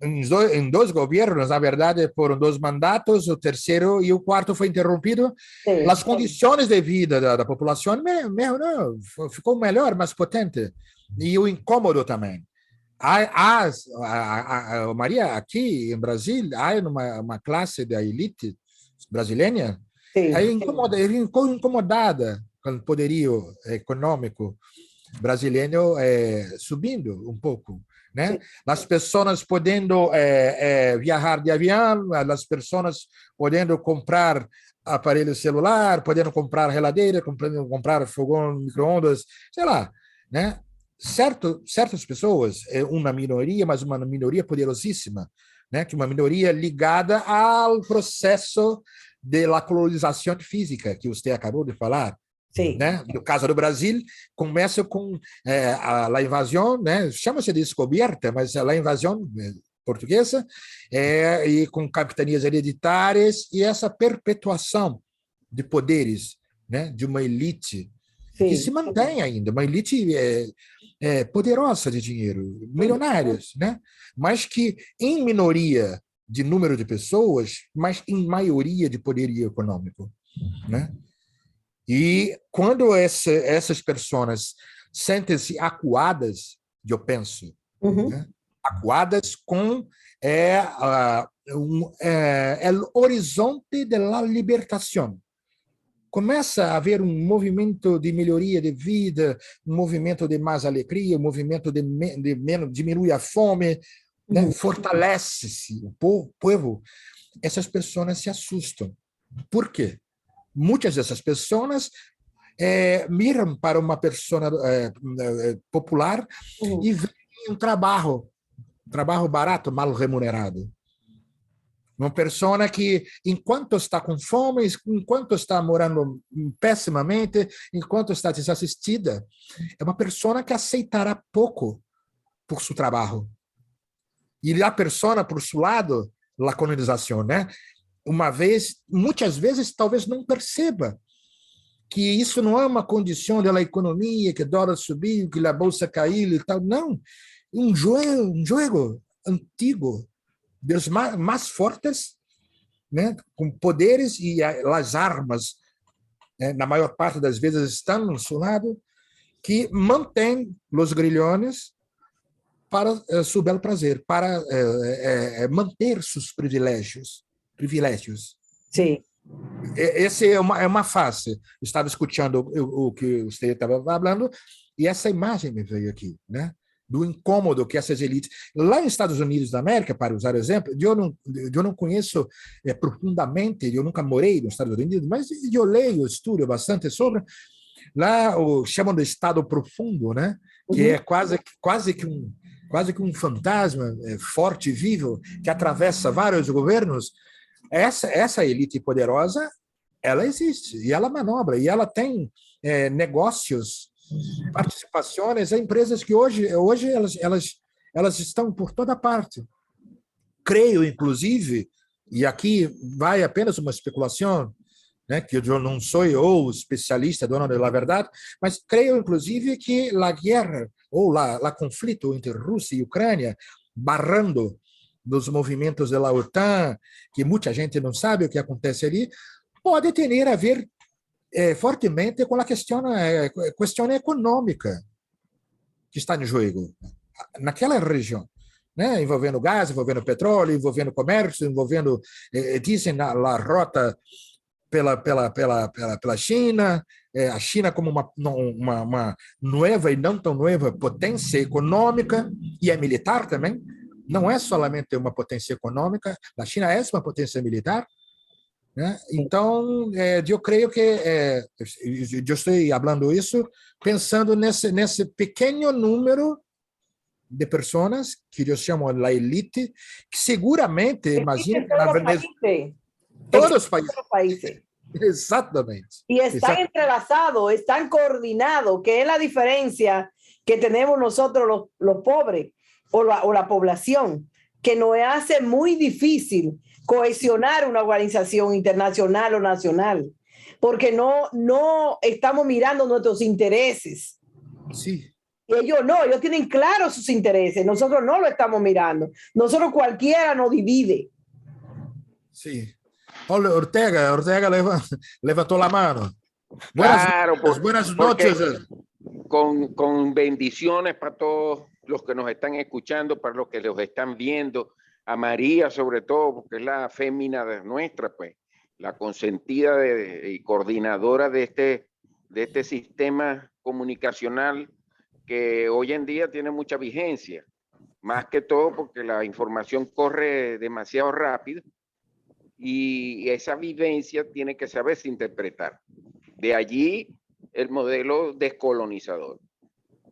Speaker 1: Em dois governos, na verdade, foram 2 mandatos, o terceiro e o quarto foi interrompido.
Speaker 2: Sí.
Speaker 1: As condições de vida da população ficou melhor, mais potente. E o incômodo também. Maria, aqui em Brasil, há uma classe da elite brasileira incomodada com o poderio econômico brasileiro subindo um pouco, né? As pessoas podendo viajar de avião, as pessoas podendo comprar aparelho celular, podendo comprar geladeira, podendo comprar fogão, micro-ondas, sei lá, né? Certas pessoas, uma minoria, mas uma minoria poderosíssima, né? Que uma minoria ligada ao processo da colonização física que você acabou de falar.
Speaker 2: Sim.
Speaker 1: Né? No caso do Brasil, começa com a invasão, né? Chama-se de descoberta, mas a invasão portuguesa, e com capitanias hereditárias e essa perpetuação de poderes, né? De uma elite que se mantém ainda, uma elite poderosa de dinheiro, milionários, né? Mas que em minoria de número de pessoas, mas em maioria de poderio econômico, né? E quando essas pessoas sentem-se acuadas, eu penso, né? Acuadas com o horizonte da libertação. Começa a haver um movimento de melhoria de vida, um movimento de mais alegria, um movimento de menos, diminui a fome, né? Fortalece-se o povo. Essas pessoas se assustam. Por quê? Muitas dessas pessoas miram para uma pessoa popular e veem um trabalho barato, mal remunerado. Uma pessoa que, enquanto está com fome, enquanto está morando pessimamente, enquanto está desassistida, é uma pessoa que aceitará pouco por seu trabalho. E a pessoa, por seu lado, a colonização, né? Muitas vezes, talvez não perceba que isso não é uma condição da economia, que o dólar subiu, que a bolsa caiu e tal. Não. Um jogo antigo, dos mais fortes, né? Com poderes e as armas, né? Na maior parte das vezes, estão no seu lado, que mantém os grilhões para seu belo prazer, para manter seus privilégios.
Speaker 2: Sim.
Speaker 1: Essa é uma face. Eu estava escutando o que você estava falando e essa imagem me veio aqui, né? Do incômodo que essas elites... Lá nos Estados Unidos da América, para usar exemplo, eu não conheço profundamente, eu nunca morei nos Estados Unidos, mas eu leio, estudo bastante sobre... Lá chamam de estado profundo, né? Que é quase que um fantasma forte e vivo que atravessa vários governos. Essa elite poderosa, ela existe, e ela manobra, e ela tem negócios, participações em empresas que hoje elas estão por toda parte. Creio, inclusive, e aqui vai apenas uma especulação, né, que eu não sou o especialista, dono da verdade, mas creio, inclusive, que a guerra, ou o conflito entre Rússia e Ucrânia, barrando dos movimentos da OTAN, que muita gente não sabe o que acontece ali, pode ter a ver fortemente com a questão econômica que está em jogo naquela região, né? Envolvendo gás, envolvendo petróleo, envolvendo comércio, envolvendo, dizem, a rota pela China, a China como uma nova e não tão nova potência econômica e militar também. Não é somente uma potência econômica, a China é uma potência militar, né? Então, eu creio que eu estou falando isso pensando nesse pequeno número de pessoas que eu chamo a elite, que seguramente, imagino, todos os países. Exatamente.
Speaker 2: Y están entrelazados, están coordinados, que es la diferencia que tenemos nosotros los pobres o la población. que nos hace muy difícil cohesionar una organización internacional o nacional, porque no estamos mirando nuestros intereses.
Speaker 1: Sí.
Speaker 2: Y ellos no, ellos tienen claros sus intereses, nosotros no lo estamos mirando. Nosotros cualquiera nos divide.
Speaker 1: Sí. Olha, Ortega levantó la mano.
Speaker 3: Claro,
Speaker 1: Buenas noches.
Speaker 3: Con bendiciones para todos los que nos están escuchando, para los que los están viendo, a María sobre todo, porque es la fémina de nuestra, pues, la consentida y coordinadora de este sistema comunicacional que hoy en día tiene mucha vigencia, más que todo porque la información corre demasiado rápido y esa vivencia tiene que saberse interpretar. De allí el modelo descolonizador,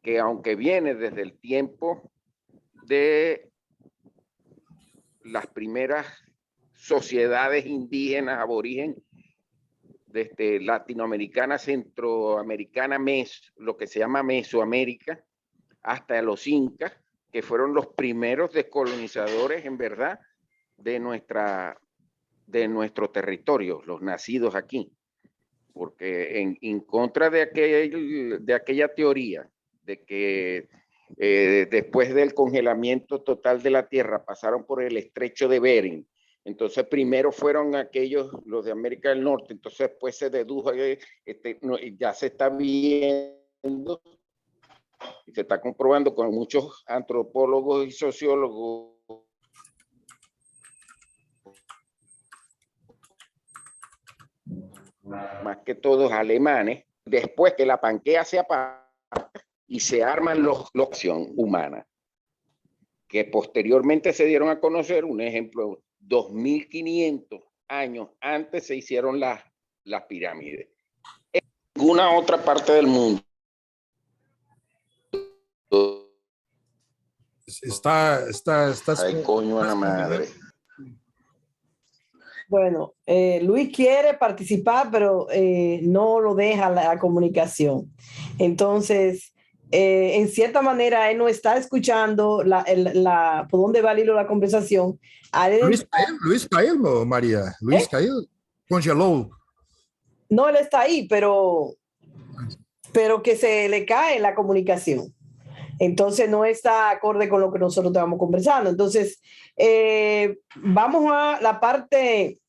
Speaker 3: que aunque viene desde el tiempo de las primeras sociedades indígenas aborigen, desde latinoamericana, centroamericana, lo que se llama Mesoamérica, hasta los incas, que fueron los primeros descolonizadores en verdad de nuestro territorio, los nacidos aquí. Porque en contra de aquella teoría de que después del congelamiento total de la Tierra pasaron por el estrecho de Bering, entonces primero fueron los de América del Norte, entonces después se dedujo que ya se está viendo y se está comprobando con muchos antropólogos y sociólogos más que todos alemanes, después que la Panquea se aparta y se arman la acción humana, que posteriormente se dieron a conocer. Un ejemplo, 2500 años antes se hicieron las pirámides. En ninguna otra parte del mundo.
Speaker 1: Ay,
Speaker 3: coño a la madre.
Speaker 2: Bueno, Luis quiere participar, pero no lo deja la comunicación. Entonces, en cierta manera, él no está escuchando por dónde va el hilo de la conversación.
Speaker 1: Luis caiu, Maria? Luis caiu? Congelou?
Speaker 2: No, él está ahí, pero que se le cae la comunicación. Entonces no está acorde con lo que nosotros estamos conversando. Entonces, vamos a la parte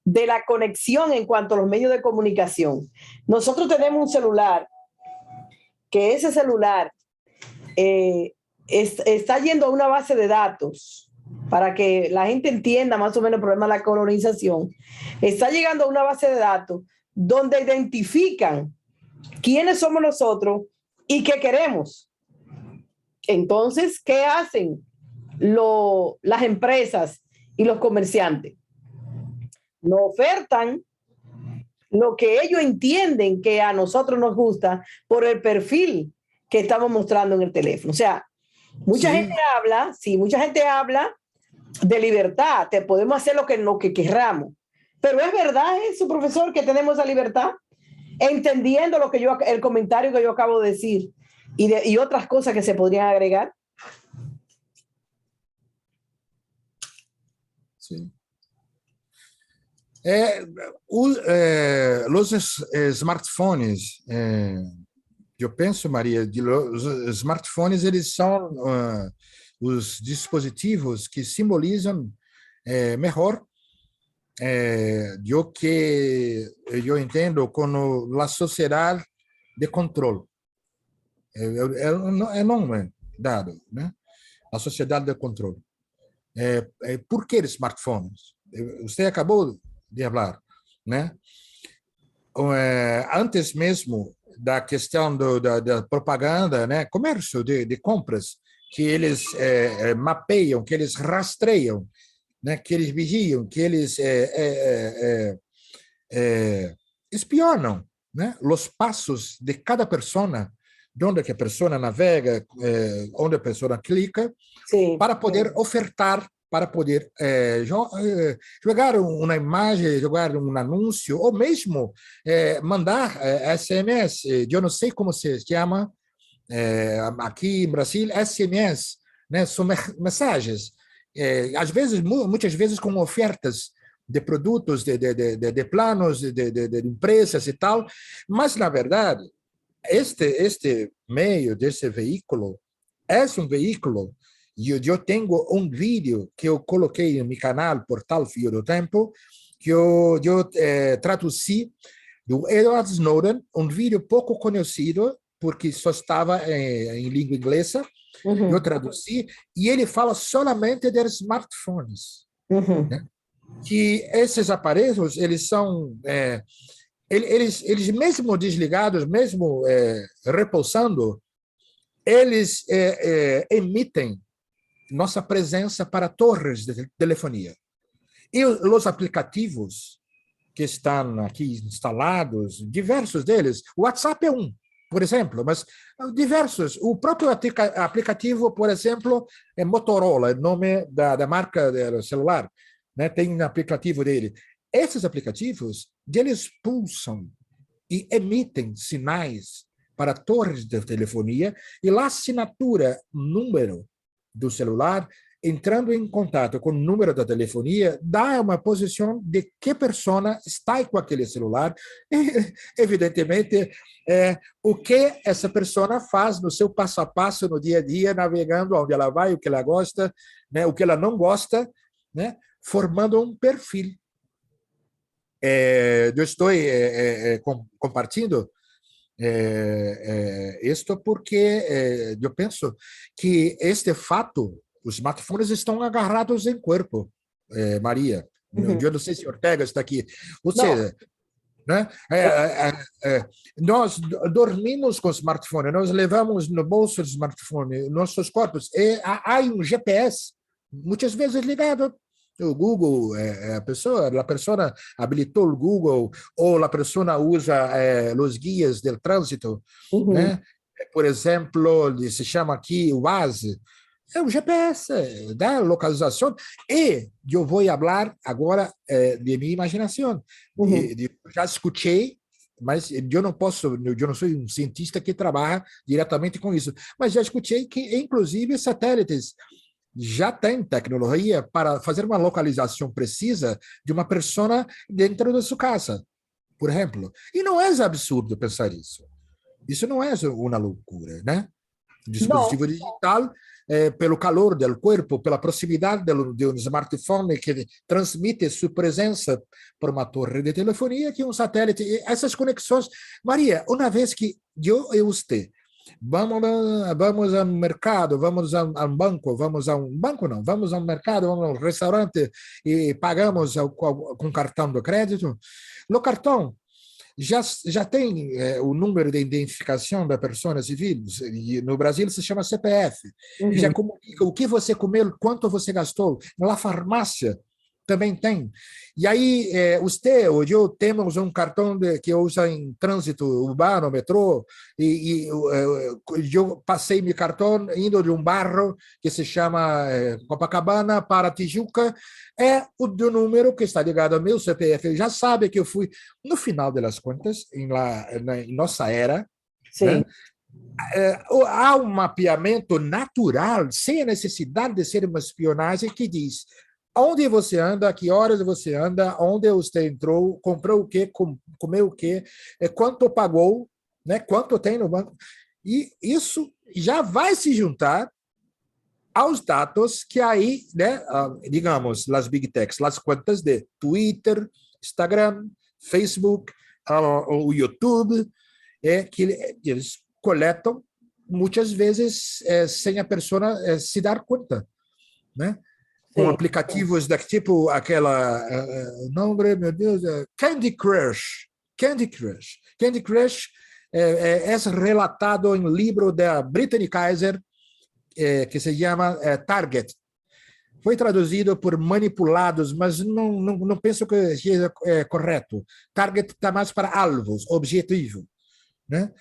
Speaker 2: de la conexión en cuanto a los medios de comunicación. Nosotros tenemos un celular, que ese celular está yendo a una base de datos, para que la gente entienda más o menos el problema de la colonización. Está llegando a una base de datos donde identifican quiénes somos nosotros y qué queremos. Entonces, ¿qué hacen las empresas y los comerciantes? Nos ofertan lo que ellos entienden que a nosotros nos gusta por el perfil que estamos mostrando en el teléfono. O sea, mucha gente habla de libertad, te podemos hacer lo que querramos. Pero ¿es verdad eso, profesor, que tenemos esa libertad? Entendiendo el comentario que yo acabo de decir y otras cosas que se podrían agregar.
Speaker 1: Sí. Los smartphones, eu penso, Maria, os smartphones, eles são os dispositivos que simbolizam melhor o que eu entendo como a sociedade de controle. É nome dado, né? A sociedade de controle. Por que smartphones? Você acabou de falar, né? Antes mesmo da questão da propaganda, né? Comércio de compras, que eles mapeiam, que eles rastreiam, né? Que eles vigiam, que eles espionam, né? Os passos de cada pessoa, de onde a pessoa navega, onde a pessoa clica, sim, para poder ofertar, para poder jogar uma imagem, jogar um anúncio, ou mesmo mandar SMS. Eu não sei como se chama aqui em Brasil, SMS, né? São mensagens às vezes, muitas vezes com ofertas de produtos, de planos, de empresas e tal, mas, na verdade, este meio desse veículo é um veículo, e eu tenho um vídeo que eu coloquei no meu canal Portal Fio do Tempo, que eu traduzi do Edward Snowden, um vídeo pouco conhecido, porque só estava em língua inglesa, eu traduzi, e ele fala solamente de smartphones, né? Que esses aparelhos, eles são... eles mesmo desligados, mesmo repousando, eles emitem nossa presença para torres de telefonia. E os aplicativos que estão aqui instalados, diversos deles, o WhatsApp é um, por exemplo, mas diversos. O próprio aplicativo, por exemplo, é Motorola, é o nome da marca do celular, né? Tem um aplicativo dele. Esses aplicativos, eles pulsam e emitem sinais para torres de telefonia, e lá a assinatura, número do celular, entrando em contato com o número da telefonia, dá uma posição de que pessoa está com aquele celular, e, evidentemente, o que essa pessoa faz no seu passo a passo, no dia a dia, navegando onde ela vai, o que ela gosta, né, o que ela não gosta, né, formando um perfil. Eu estou compartilhando isto porque eu penso que este fato, os smartphones estão agarrados em corpo, Maria. Eu não sei se Ortega está aqui. Ou seja, né? Nós dormimos com o smartphone, nós levamos no bolso o smartphone, nossos corpos, e há um GPS, muitas vezes ligado. O Google, a pessoa habilitou o Google, ou a pessoa usa os guias do trânsito, né? Por exemplo, se chama aqui o Waze, é o GPS da localização. E eu vou falar agora de minha imaginação. Já escutei, mas eu não sou um cientista que trabalha diretamente com isso, mas já escutei que, inclusive, satélites já tem tecnologia para fazer uma localização precisa de uma pessoa dentro da sua casa, por exemplo. E não é absurdo pensar isso. Isso não é uma loucura, né? Dispositivo digital, pelo calor do corpo, pela proximidade de um smartphone que transmite sua presença por uma torre de telefonia, que é um satélite. Essas conexões. Maria, uma vez que eu e você vamos ao mercado, vamos a um banco, vamos a um banco não, vamos ao mercado, vamos ao restaurante e pagamos com cartão de crédito. No cartão já tem o número de identificação da pessoa civil, e no Brasil se chama CPF, já comunica o que você comeu, quanto você gastou. Na farmácia também tem. E aí, você ou eu temos um cartão que usa em trânsito urbano, metrô, e eu passei meu cartão indo de um bairro que se chama Copacabana para Tijuca, é o do número que está ligado ao meu CPF. Ele já sabe que eu fui, no final das contas, em nossa era, né? Há um mapeamento natural, sem a necessidade de ser uma espionagem, que diz onde você anda, a que horas você anda, onde você entrou, comprou o quê, comeu o quê, quanto pagou, né, quanto tem no banco. E isso já vai se juntar aos dados que aí, né, digamos, as big techs, as contas de Twitter, Instagram, Facebook, o YouTube, que eles coletam muitas vezes sem a pessoa se dar conta, né? Com aplicativos da tipo aquela nome, meu Deus, Candy Crush. Candy Crush é relatado em livro da Brittany Kaiser, que se chama Target. Foi traduzido por manipulados, mas não penso que seja correto. Target está mais para alvos, objetivo, né?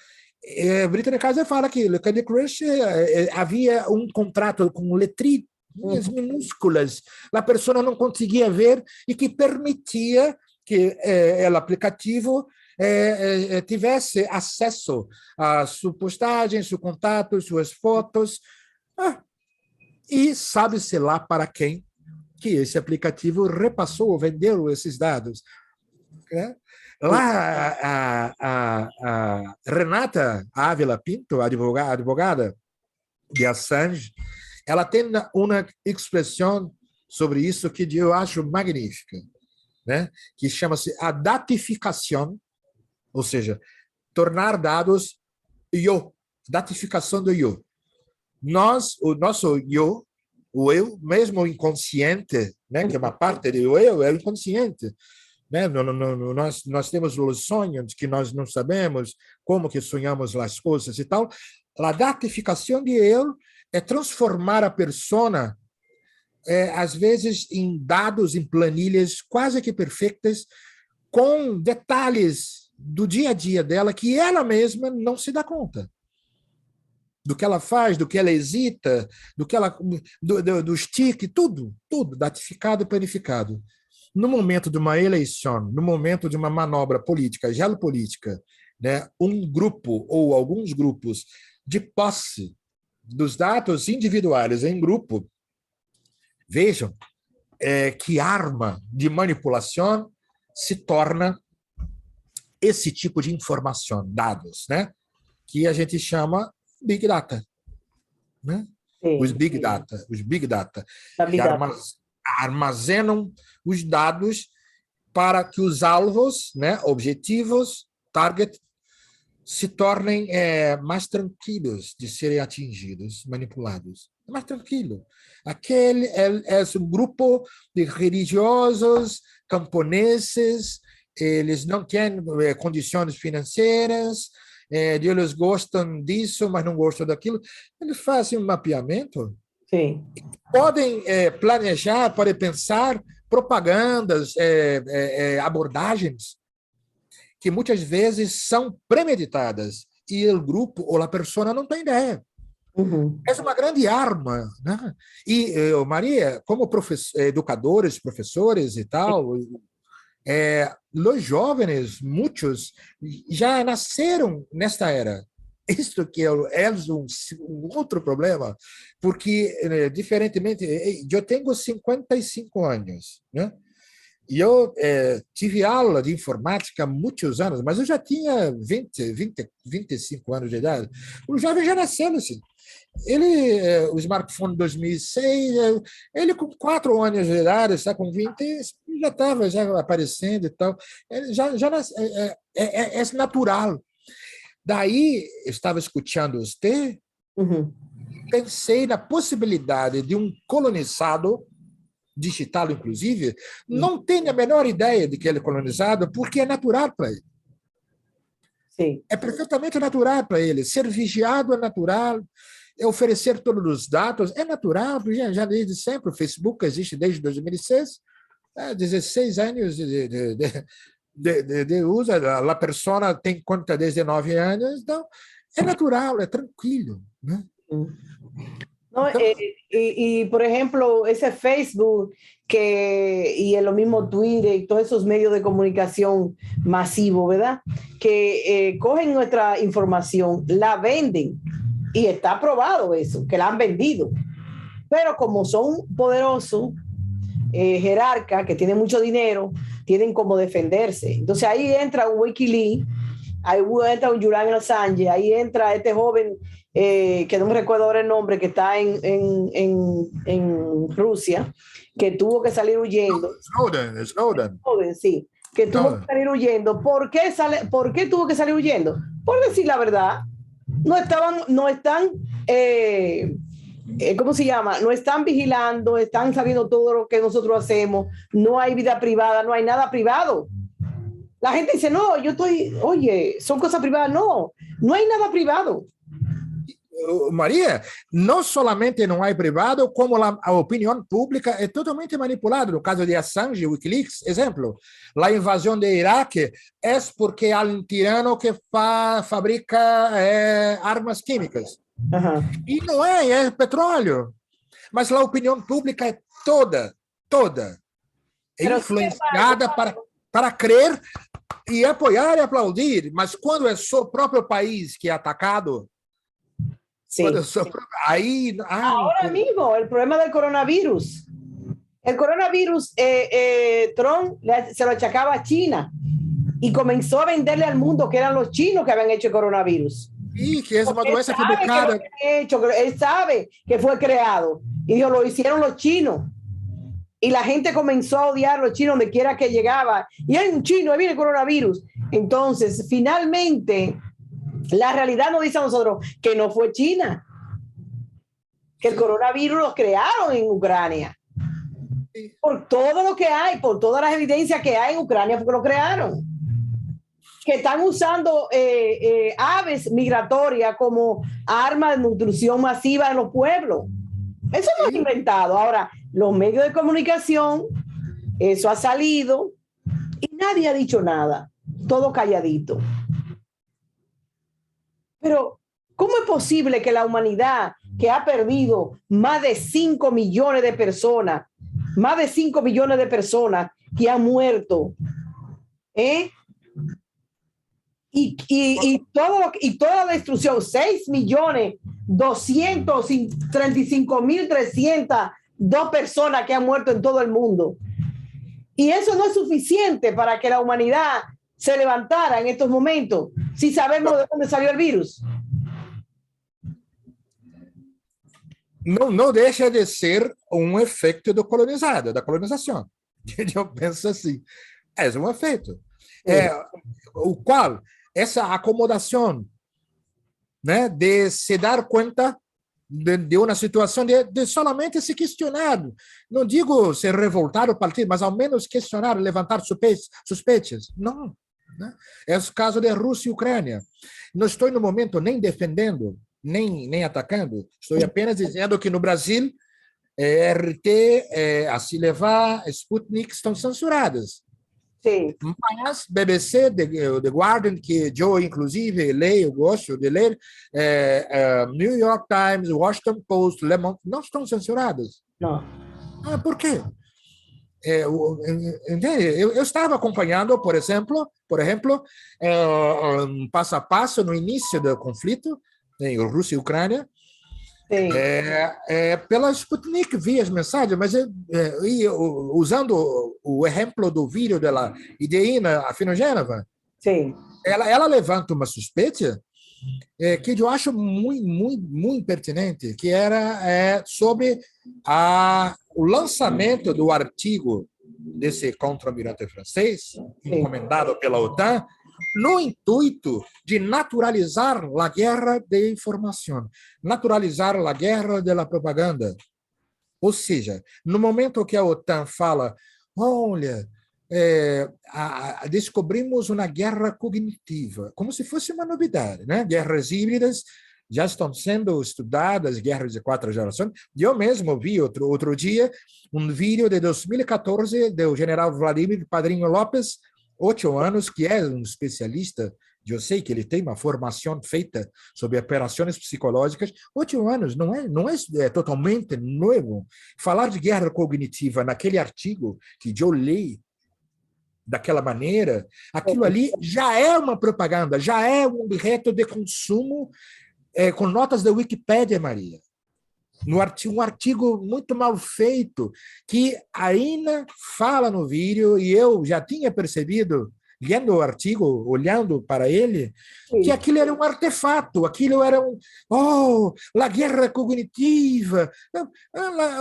Speaker 1: Brittany Kaiser fala que o Candy Crush havia um contrato com letrinhas minúsculas, a pessoa não conseguia ver e que permitia que o aplicativo tivesse acesso à sua postagem, seu contato, suas fotos. E sabe-se lá para quem que esse aplicativo repassou ou vendeu esses dados. Né? Lá, a Renata Ávila Pinto, advogada de Assange, ela tem uma expressão sobre isso que eu acho magnífica, né? Que chama-se a datificação, ou seja, tornar dados eu, datificação do eu. O nosso eu, o eu, mesmo inconsciente, né? Que é uma parte do eu, é o inconsciente. Né? Nós temos os sonhos que nós não sabemos como que sonhamos as coisas e tal. A datificação de eu é transformar a persona, às vezes, em dados, em planilhas quase que perfeitas, com detalhes do dia a dia dela que ela mesma não se dá conta. Do que ela faz, do que ela hesita, dos tiques, tudo datificado e planificado. No momento de uma eleição, no momento de uma manobra política, geopolítica, né, um grupo ou alguns grupos de posse dos dados individuais em grupo, vejam que arma de manipulação se torna esse tipo de informação, dados, né, que a gente chama Big Data. Né? Os Big Data, que armazenam os dados para que os alvos, né, objetivos, target, se tornem mais tranquilos de serem atingidos, manipulados. Mais tranquilo. Aquele é um grupo de religiosos, camponeses, eles não têm condições financeiras, eles gostam disso, mas não gostam daquilo. Eles fazem um mapeamento.
Speaker 2: Sim.
Speaker 1: Podem planejar, podem pensar propagandas, abordagens que muitas vezes são premeditadas e o grupo ou a pessoa não tem ideia.
Speaker 2: Uhum.
Speaker 1: É uma grande arma. Né? E, Maria, como educadores, professores e tal, os jovens, muitos, já nasceram nesta era. Isso que é um outro problema, porque, diferentemente, eu tenho 55 anos, né? E eu tive aula de informática há muitos anos, mas eu já tinha 25 anos de idade. O jovem já nasceu assim. O smartphone de 2006, ele com 4 anos de idade, está com 20, já estava aparecendo e tal. É natural. Daí, estava escutando você, pensei na possibilidade de um colonizado, digital inclusive, não tem a menor ideia de que ele é colonizado, porque é natural para ele.
Speaker 2: Sim.
Speaker 1: É perfeitamente natural para ele. Ser vigiado é natural, oferecer todos os dados é natural, já desde sempre. O Facebook existe desde 2006, 16 anos de uso, a pessoa tem conta desde 9 anos, então é natural, é tranquilo. Né?
Speaker 2: No, por ejemplo, ese Facebook y en lo mismo Twitter y todos esos medios de comunicación masivos, ¿verdad? Que cogen nuestra información, la venden y está probado eso, que la han vendido. Pero como son poderosos, jerarcas, que tienen mucho dinero, tienen como defenderse. Entonces ahí entra un Wikileaks, ahí entra un Julian Assange, ahí entra este joven que no me recuerdo ahora el nombre, que está en Rusia, que tuvo que salir huyendo.
Speaker 1: Snowden.
Speaker 2: Sí, que tuvo que salir huyendo. ¿Por qué tuvo que salir huyendo? Por decir la verdad, no están, ¿cómo se llama? No están vigilando, están sabiendo todo lo que nosotros hacemos, no hay vida privada, no hay nada privado. La gente dice, no, oye, son cosas privadas. No hay nada privado.
Speaker 1: Maria, não somente não há privado, como a opinião pública é totalmente manipulada. No caso de Assange, Wikileaks, exemplo, a invasão do Iraque é porque há um tirano que fabrica armas químicas. E não é petróleo. Mas a opinião pública é toda influenciada para crer e apoiar e aplaudir. Mas quando é só o próprio país que é atacado,
Speaker 2: Sí.
Speaker 1: Ahí,
Speaker 2: ahora mismo, el problema del coronavirus. El coronavirus, Trump se lo achacaba a China y comenzó a venderle al mundo que eran los chinos que habían hecho el coronavirus.
Speaker 1: Sí, que es una doença fabricada.
Speaker 2: Él sabe que fue creado y dijo, lo hicieron los chinos. Y la gente comenzó a odiar a los chinos donde quiera que llegaba. Y hay un chino, ahí viene el coronavirus. Entonces, finalmente, la realidad nos dice a nosotros que no fue China, que el coronavirus lo crearon en Ucrania. Por todo lo que hay, por todas las evidencias que hay en Ucrania, porque lo crearon. Que están usando aves migratorias como arma de nutrición masiva en los pueblos. Eso no es inventado. Ahora, los medios de comunicación, eso ha salido y nadie ha dicho nada. Todo calladito. Pero, ¿cómo es posible que la humanidad, que ha perdido más de 5 millones de personas, que han muerto, y toda la destrucción, 6.235.302 personas que han muerto en todo el mundo? Y eso no es suficiente para que la humanidad se levantara en estos momentos, si sabemos de dónde salió el virus.
Speaker 1: Não deixa de ser um efeito da colonização. Eu penso assim, é um efeito. O qual, essa acomodação, né, de se dar conta de uma situação, de solamente se questionar, não digo se revoltar o partido, mas ao menos questionar, levantar suspeitas. Não. Né? É o caso de Rússia e Ucrânia. Não estou no momento nem defendendo, nem atacando, estou apenas dizendo que no Brasil, RT, a Sileva, Sputnik estão censuradas.
Speaker 2: Sim.
Speaker 1: Mas BBC, The Guardian, que eu, inclusive, leio, gosto de ler, New York Times, Washington Post, Le Monde, não estão censuradas.
Speaker 2: Não.
Speaker 1: Por quê? Eu estava acompanhando, por exemplo, um passo a passo no início do conflito, em Rússia e Ucrânia, pela Sputnik, vi as mensagens, mas usando o exemplo do vídeo da Ideína Afinogênova, ela levanta uma suspeita que eu acho muito pertinente, que era sobre o lançamento do artigo desse contra-almirante francês, encomendado pela OTAN, no intuito de naturalizar a guerra de informação, naturalizar a guerra da propaganda. Ou seja, no momento que a OTAN fala, olha, descobrimos uma guerra cognitiva, como se fosse uma novidade, né? Guerras híbridas já estão sendo estudadas, guerras de 4 gerações. Eu mesmo vi outro dia um vídeo de 2014 do general Vladimir Padrinho Lopes, 8 anos, que é um especialista, eu sei que ele tem uma formação feita sobre operações psicológicas, 8 anos, não é totalmente novo. Falar de guerra cognitiva naquele artigo que eu li daquela maneira, aquilo ali já é uma propaganda, já é um objeto de consumo com notas da Wikipédia, Maria. Um artigo muito mal feito, que a Ina fala no vídeo, e eu já tinha percebido, lendo o artigo, olhando para ele, que aquilo era um artefato, aquilo era a guerra cognitiva,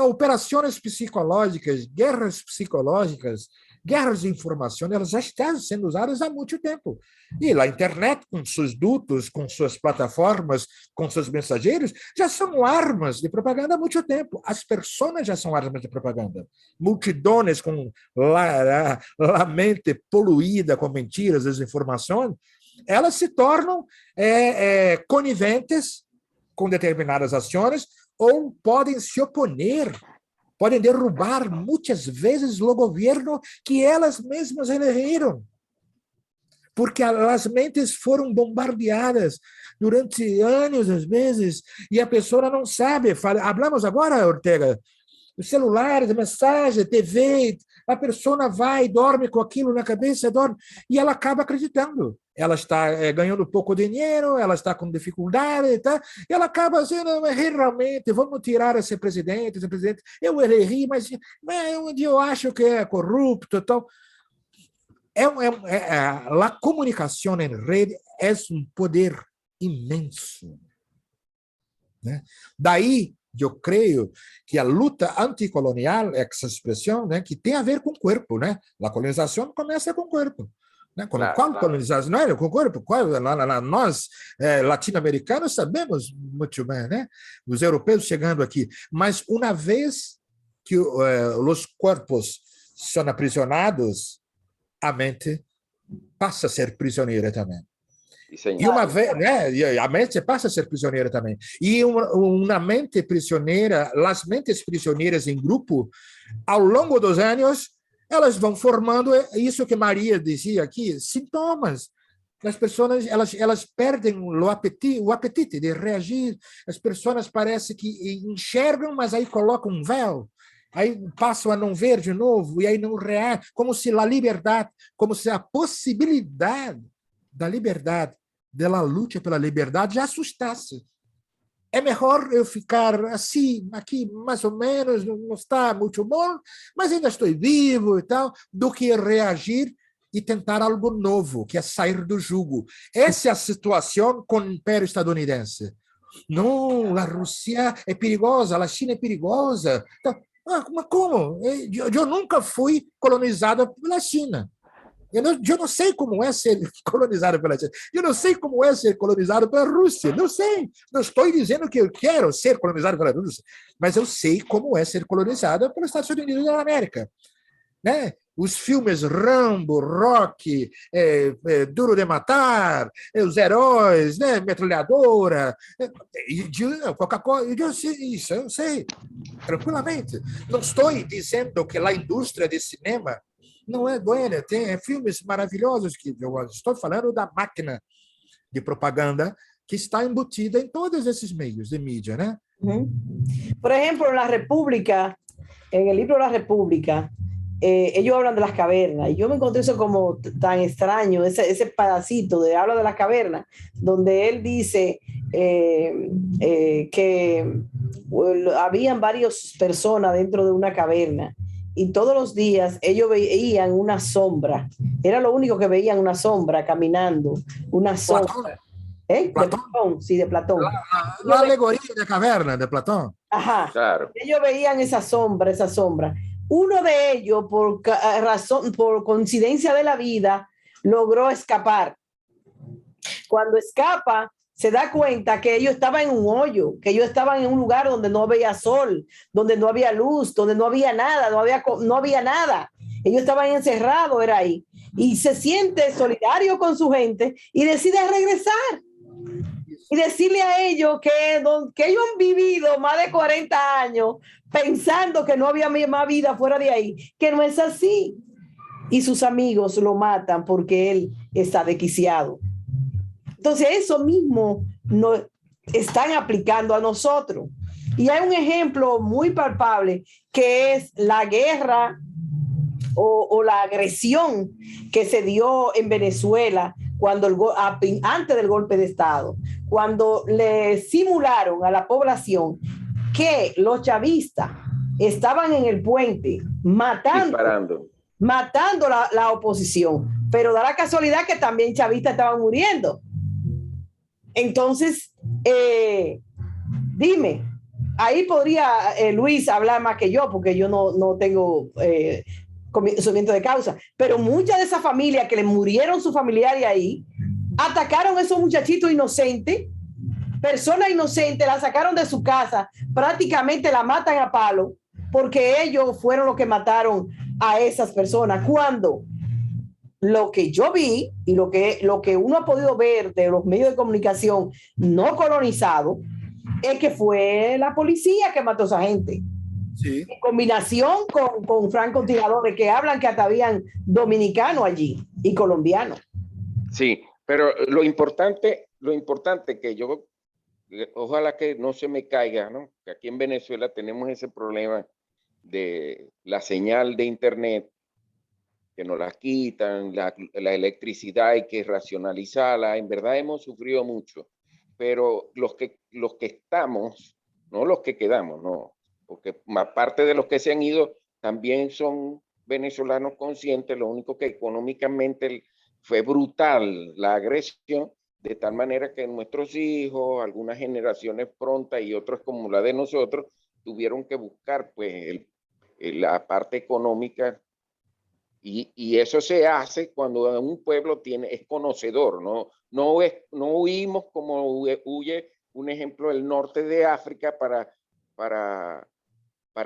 Speaker 1: operações psicológicas, guerras psicológicas, guerras de informação, elas já estão sendo usadas há muito tempo. E a internet, com seus dutos, com suas plataformas, com seus mensageiros, já são armas de propaganda há muito tempo. As pessoas já são armas de propaganda. Multidões com a mente poluída com mentiras, desinformação, elas se tornam coniventes com determinadas ações ou podem se oponer, podem derrubar muitas vezes o governo que elas mesmas elegeram, porque as mentes foram bombardeadas durante anos, às vezes, e a pessoa não sabe. Hablamos agora, Ortega, os celulares, mensagem, TV, a pessoa vai, dorme com aquilo na cabeça, dorme, e ela acaba acreditando. ela está ganhando pouco dinheiro, ela está com dificuldade, tá? E ela acaba dizendo, realmente, vamos tirar esse presidente, eu errei, mas eu acho que é corrupto, então a comunicação em rede é um poder imenso, né? Daí eu creio que a luta anticolonial, essa expressão, né, que tem a ver com o corpo, né? A colonização começa com o corpo. Né? Qual colonização? Não é com o corpo? Nós, latino-americanos, sabemos muito bem, né? Os europeus chegando aqui. Mas uma vez que os corpos são aprisionados, a mente passa a ser prisioneira também. E uma vez, né, a mente passa a ser prisioneira também. E uma mente prisioneira, as mentes prisioneiras em grupo, ao longo dos anos, elas vão formando isso que Maria dizia aqui, sintomas. As pessoas elas perdem o apetite de reagir. As pessoas parecem que enxergam, mas aí colocam um véu. Aí passam a não ver de novo, e aí não reagem, como se a liberdade, como se a possibilidade da liberdade, da luta pela liberdade, já assustasse. É melhor eu ficar assim, aqui, mais ou menos, não está muito bom, mas ainda estou vivo e tal, do que reagir e tentar algo novo, que é sair do jugo. Essa é a situação com o Império Estadunidense. Não, a Rússia é perigosa, a China é perigosa. Então, mas como? Eu nunca fui colonizada pela China. Eu não sei como é ser colonizado pela China. Eu não sei como é ser colonizado pela Rússia. Não sei. Não estou dizendo que eu quero ser colonizado pela Rússia, mas eu sei como é ser colonizado pelos Estados Unidos da América. Né? Os filmes Rambo, Rocky, Duro de Matar, os heróis, né? Metralhadora, Coca-Cola, eu sei isso, eu sei, tranquilamente. Não estou dizendo que a indústria de cinema não é boa, tem filmes maravilhosos que eu estou falando da máquina de propaganda que está embutida em todos esses meios de mídia, né?
Speaker 2: Por ejemplo, la República, en el libro La República, ellos hablan de las cavernas y yo me encontré eso como tan extraño, ese pedacito de habla de las cavernas, donde él dice que habían varias personas dentro de una caverna y todos los días ellos veían una sombra, era lo único que veían, una sombra caminando, una sombra. De Platón, sí, de Platón.
Speaker 1: La alegoría de caverna de Platón.
Speaker 2: Ajá,
Speaker 3: claro.
Speaker 2: Ellos veían esa sombra, esa sombra. Uno de ellos, por coincidencia de la vida, logró escapar. Cuando escapa, se da cuenta que ellos estaban en un hoyo, que ellos estaban en un lugar donde no había sol, donde no había luz, donde no había nada, no había nada. Ellos estaban encerrados, era ahí. Y se siente solidario con su gente y decide regresar. Y decirle a ellos que ellos han vivido más de 40 años pensando que no había más vida fuera de ahí, que no es así. Y sus amigos lo matan porque él está desquiciado. Entonces eso mismo nos están aplicando a nosotros. Y hay un ejemplo muy palpable que es la guerra o la agresión que se dio en Venezuela antes del golpe de Estado, cuando le simularon a la población que los chavistas estaban en el puente matando la oposición, pero da la casualidad que también chavistas estaban muriendo. Entonces, dime, ahí podría Luis hablar más que yo, porque yo no tengo conocimiento de causa, pero muchas de esas familias que le murieron sus familiares ahí, atacaron a esos muchachitos inocentes, personas inocentes, la sacaron de su casa, prácticamente la matan a palo, porque ellos fueron los que mataron a esas personas. Cuando lo que yo vi y lo que uno ha podido ver de los medios de comunicación no colonizados es que fue la policía que mató a esa gente. Sí. En combinación con francotiradores que hablan que hasta habían dominicanos allí y colombianos.
Speaker 3: Sí, pero lo importante que yo, ojalá que no se me caiga, ¿no? Que aquí en Venezuela tenemos ese problema de la señal de internet que nos las quitan, la electricidad hay que racionalizarla. En verdad hemos sufrido mucho, pero los que estamos, no los que quedamos, no, porque aparte de los que se han ido, también son venezolanos conscientes, lo único que económicamente fue brutal la agresión, de tal manera que nuestros hijos, algunas generaciones prontas y otros como la de nosotros, tuvieron que buscar pues la parte económica, y eso se hace cuando un pueblo es conocedor, no huimos como huye, un ejemplo, el norte de África para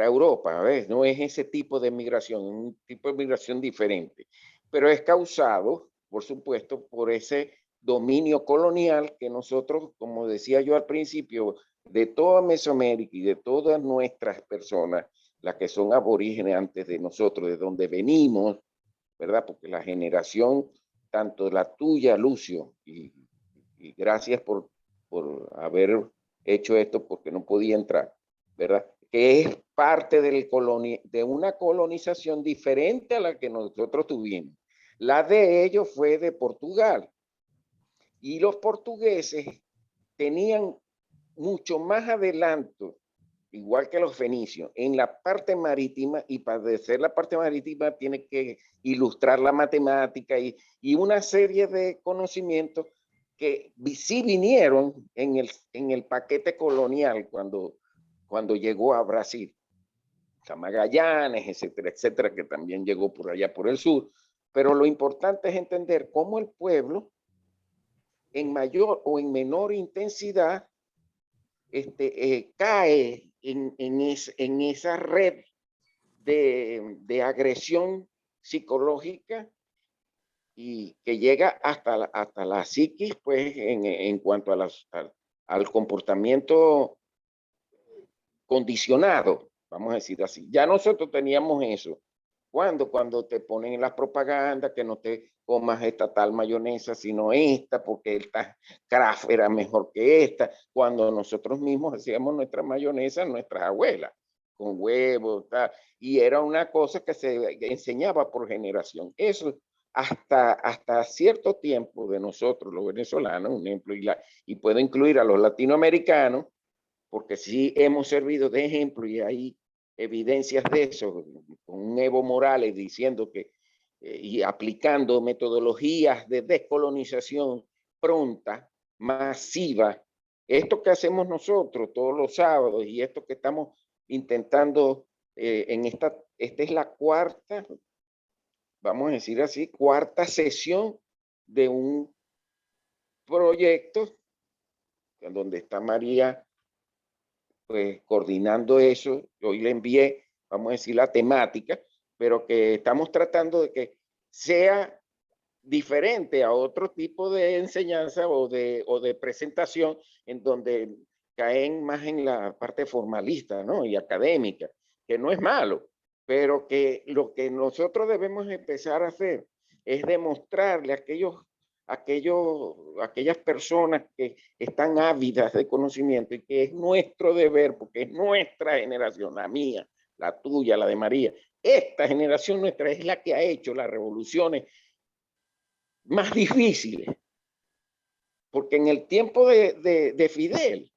Speaker 3: Europa, ¿ves? No es ese tipo de migración, un tipo de migración diferente, pero es causado, por supuesto, por ese dominio colonial que nosotros, como decía yo al principio, de toda Mesoamérica y de todas nuestras personas, las que son aborígenes antes de nosotros, de donde venimos, ¿verdad? Porque la generación, tanto la tuya, Lucio, y gracias por haber hecho esto porque no podía entrar, ¿verdad? Que es parte de una colonización diferente a la que nosotros tuvimos. La de ellos fue de Portugal. Y los portugueses tenían mucho más adelanto, igual que los fenicios, en la parte marítima, y para ser la parte marítima tiene que ilustrar la matemática y una serie de conocimientos que sí vinieron en el paquete colonial cuando llegó a Brasil. Magallanes, etcétera, etcétera, que también llegó por allá por el sur. Pero lo importante es entender cómo el pueblo, en mayor o en menor intensidad, cae en esa red de agresión psicológica y que llega hasta la psiquis, pues, en cuanto al comportamiento condicionado, vamos a decir así. Ya nosotros teníamos eso. Cuando te ponen en las propagandas que no te comas esta tal mayonesa, sino esta, porque esta Kraft era mejor que esta, cuando nosotros mismos hacíamos nuestra mayonesa, nuestras abuelas, con huevos, tal, y era una cosa que se enseñaba por generación. Eso hasta cierto tiempo de nosotros, los venezolanos, un ejemplo, y puedo incluir a los latinoamericanos, porque sí hemos servido de ejemplo y hay evidencias de eso, con un Evo Morales diciendo que, y aplicando metodologías de descolonización pronta, masiva, esto que hacemos nosotros todos los sábados y esto que estamos intentando esta es la cuarta, vamos a decir así, cuarta sesión de un proyecto en donde está María, pues coordinando eso. Hoy le envié, vamos a decir, la temática, pero que estamos tratando de que sea diferente a otro tipo de enseñanza o de presentación, en donde caen más en la parte formalista, ¿no? Y académica, que no es malo, pero que lo que nosotros debemos empezar a hacer es demostrarle a aquellas personas que están ávidas de conocimiento, y que es nuestro deber, porque es nuestra generación, la mía, la tuya, la de María. Esta generación nuestra es la que ha hecho las revoluciones más difíciles, porque en el tiempo de Fidel,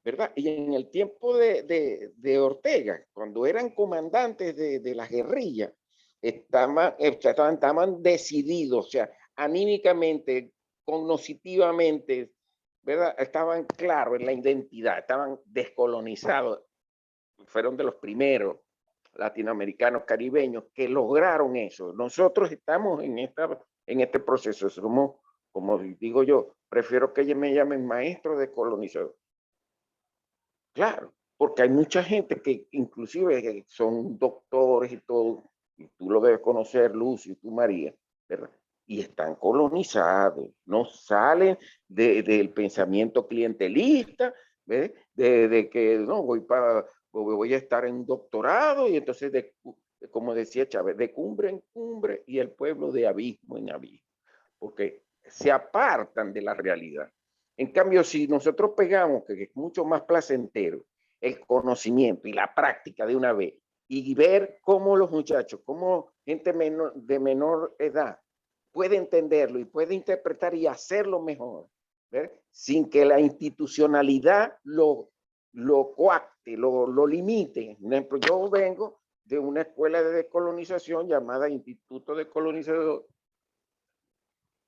Speaker 3: ¿verdad? Y en el tiempo de Ortega, cuando eran comandantes de las guerrillas, estaban decididos, o sea, anímicamente, cognitivamente, ¿verdad? Estaban claros en la identidad, estaban descolonizados. Fueron de los primeros latinoamericanos, caribeños, que lograron eso. Nosotros estamos en este proceso. Somos, como digo yo, prefiero que me llamen maestro de colonizador. Claro, porque hay mucha gente que inclusive son doctores y todo, y tú lo debes conocer, Lucio, y tú, María, ¿verdad? Y están colonizados, no salen del pensamiento clientelista, ¿ves? De que no, voy a estar en un doctorado, y entonces, como decía Chávez, de cumbre en cumbre y el pueblo de abismo en abismo, porque se apartan de la realidad. En cambio, si nosotros pegamos, que es mucho más placentero, el conocimiento y la práctica de una vez, y ver cómo los muchachos, cómo gente de menor edad puede entenderlo y puede interpretar y hacerlo mejor, ¿ver? Sin que la institucionalidad lo coacte, lo limite. Por ejemplo, yo vengo de una escuela de descolonización llamada Instituto Descolonizador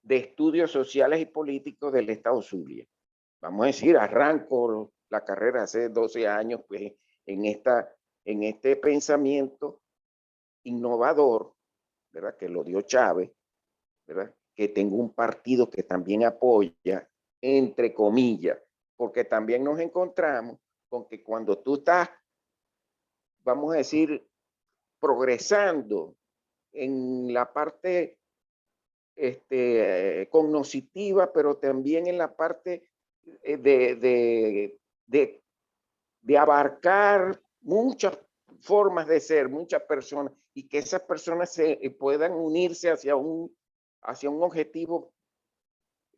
Speaker 3: de Estudios Sociales y Políticos del Estado Zulia. Vamos a decir, arranco la carrera hace 12 años, pues, en este pensamiento innovador, ¿verdad? Que lo dio Chávez, ¿verdad? Que tengo un partido que también apoya, entre comillas, porque también nos encontramos con que cuando tú estás, vamos a decir, progresando en la parte cognitiva, pero también en la parte de abarcar muchas formas de ser, muchas personas, y que esas personas se puedan unirse hacia un objetivo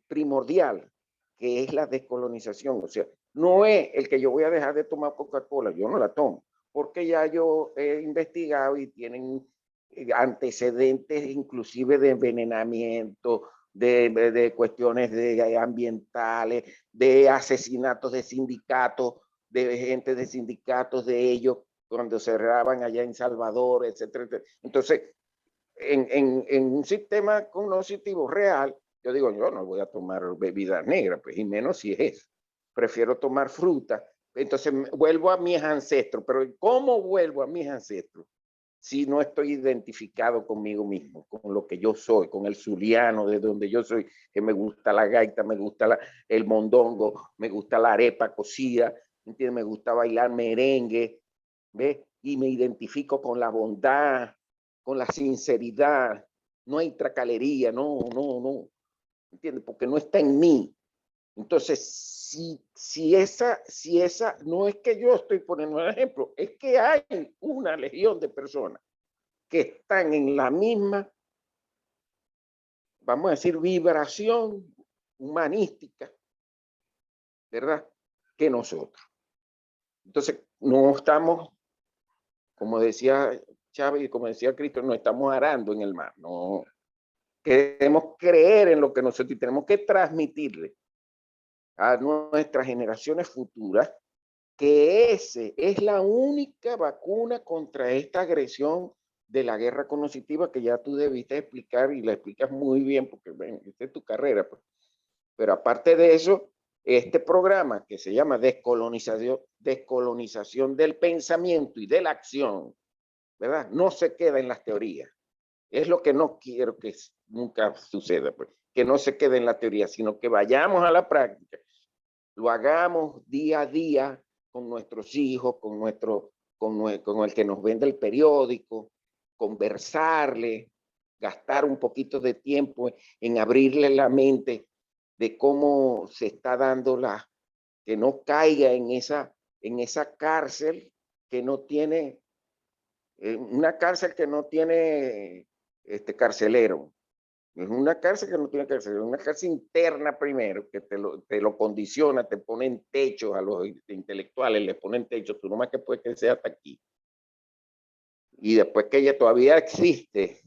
Speaker 3: primordial, que es la descolonización. O sea, no es el que yo voy a dejar de tomar Coca-Cola, yo no la tomo, porque ya yo he investigado y tienen antecedentes inclusive de envenenamiento, de cuestiones ambientales, de asesinatos de sindicatos, de gente de sindicatos de ellos, cuando cerraban allá en Salvador, etcétera, etcétera. Entonces, en un sistema cognitivo real, yo digo, yo no voy a tomar bebidas negras, pues, y menos si es eso. Prefiero tomar fruta. Entonces vuelvo a mis ancestros. Pero ¿cómo vuelvo a mis ancestros si no estoy identificado conmigo mismo, con lo que yo soy, con el zuliano de donde yo soy, que me gusta la gaita, me gusta el mondongo, me gusta la arepa cocida, ¿entiendes? Me gusta bailar merengue, ¿ves? Y me identifico con la bondad, con la sinceridad, no hay tracalería, no, ¿entiendes? Porque no está en mí. Entonces, si esa, no es que yo estoy poniendo un ejemplo, es que hay una legión de personas que están en la misma, vamos a decir, vibración humanística, ¿verdad? Que nosotros. Entonces, no estamos, como decía Chávez y como decía Cristo, no estamos arando en el mar, no. Queremos creer en lo que nosotros tenemos que transmitirle a nuestras generaciones futuras que ese es la única vacuna contra esta agresión de la guerra cognitiva que ya tú debiste explicar y la explicas muy bien porque ven, esta es tu carrera. Pues. Pero aparte de eso, este programa que se llama descolonización del pensamiento y de la acción, ¿verdad? No se queda en las teorías. Es lo que no quiero que nunca suceda, pues, que no se quede en la teoría, sino que vayamos a la práctica, lo hagamos día a día con nuestros hijos, con el que nos vende el periódico, conversarle, gastar un poquito de tiempo en abrirle la mente de cómo se está dando que no caiga en esa cárcel que no tiene, una cárcel que no tiene carcelero. Es una cárcel que no tiene cárcel, es una cárcel interna primero, que te lo condiciona, te ponen techos a los intelectuales, les ponen techos, tú nomás que puedes que sea hasta aquí. Y después que ella todavía existe,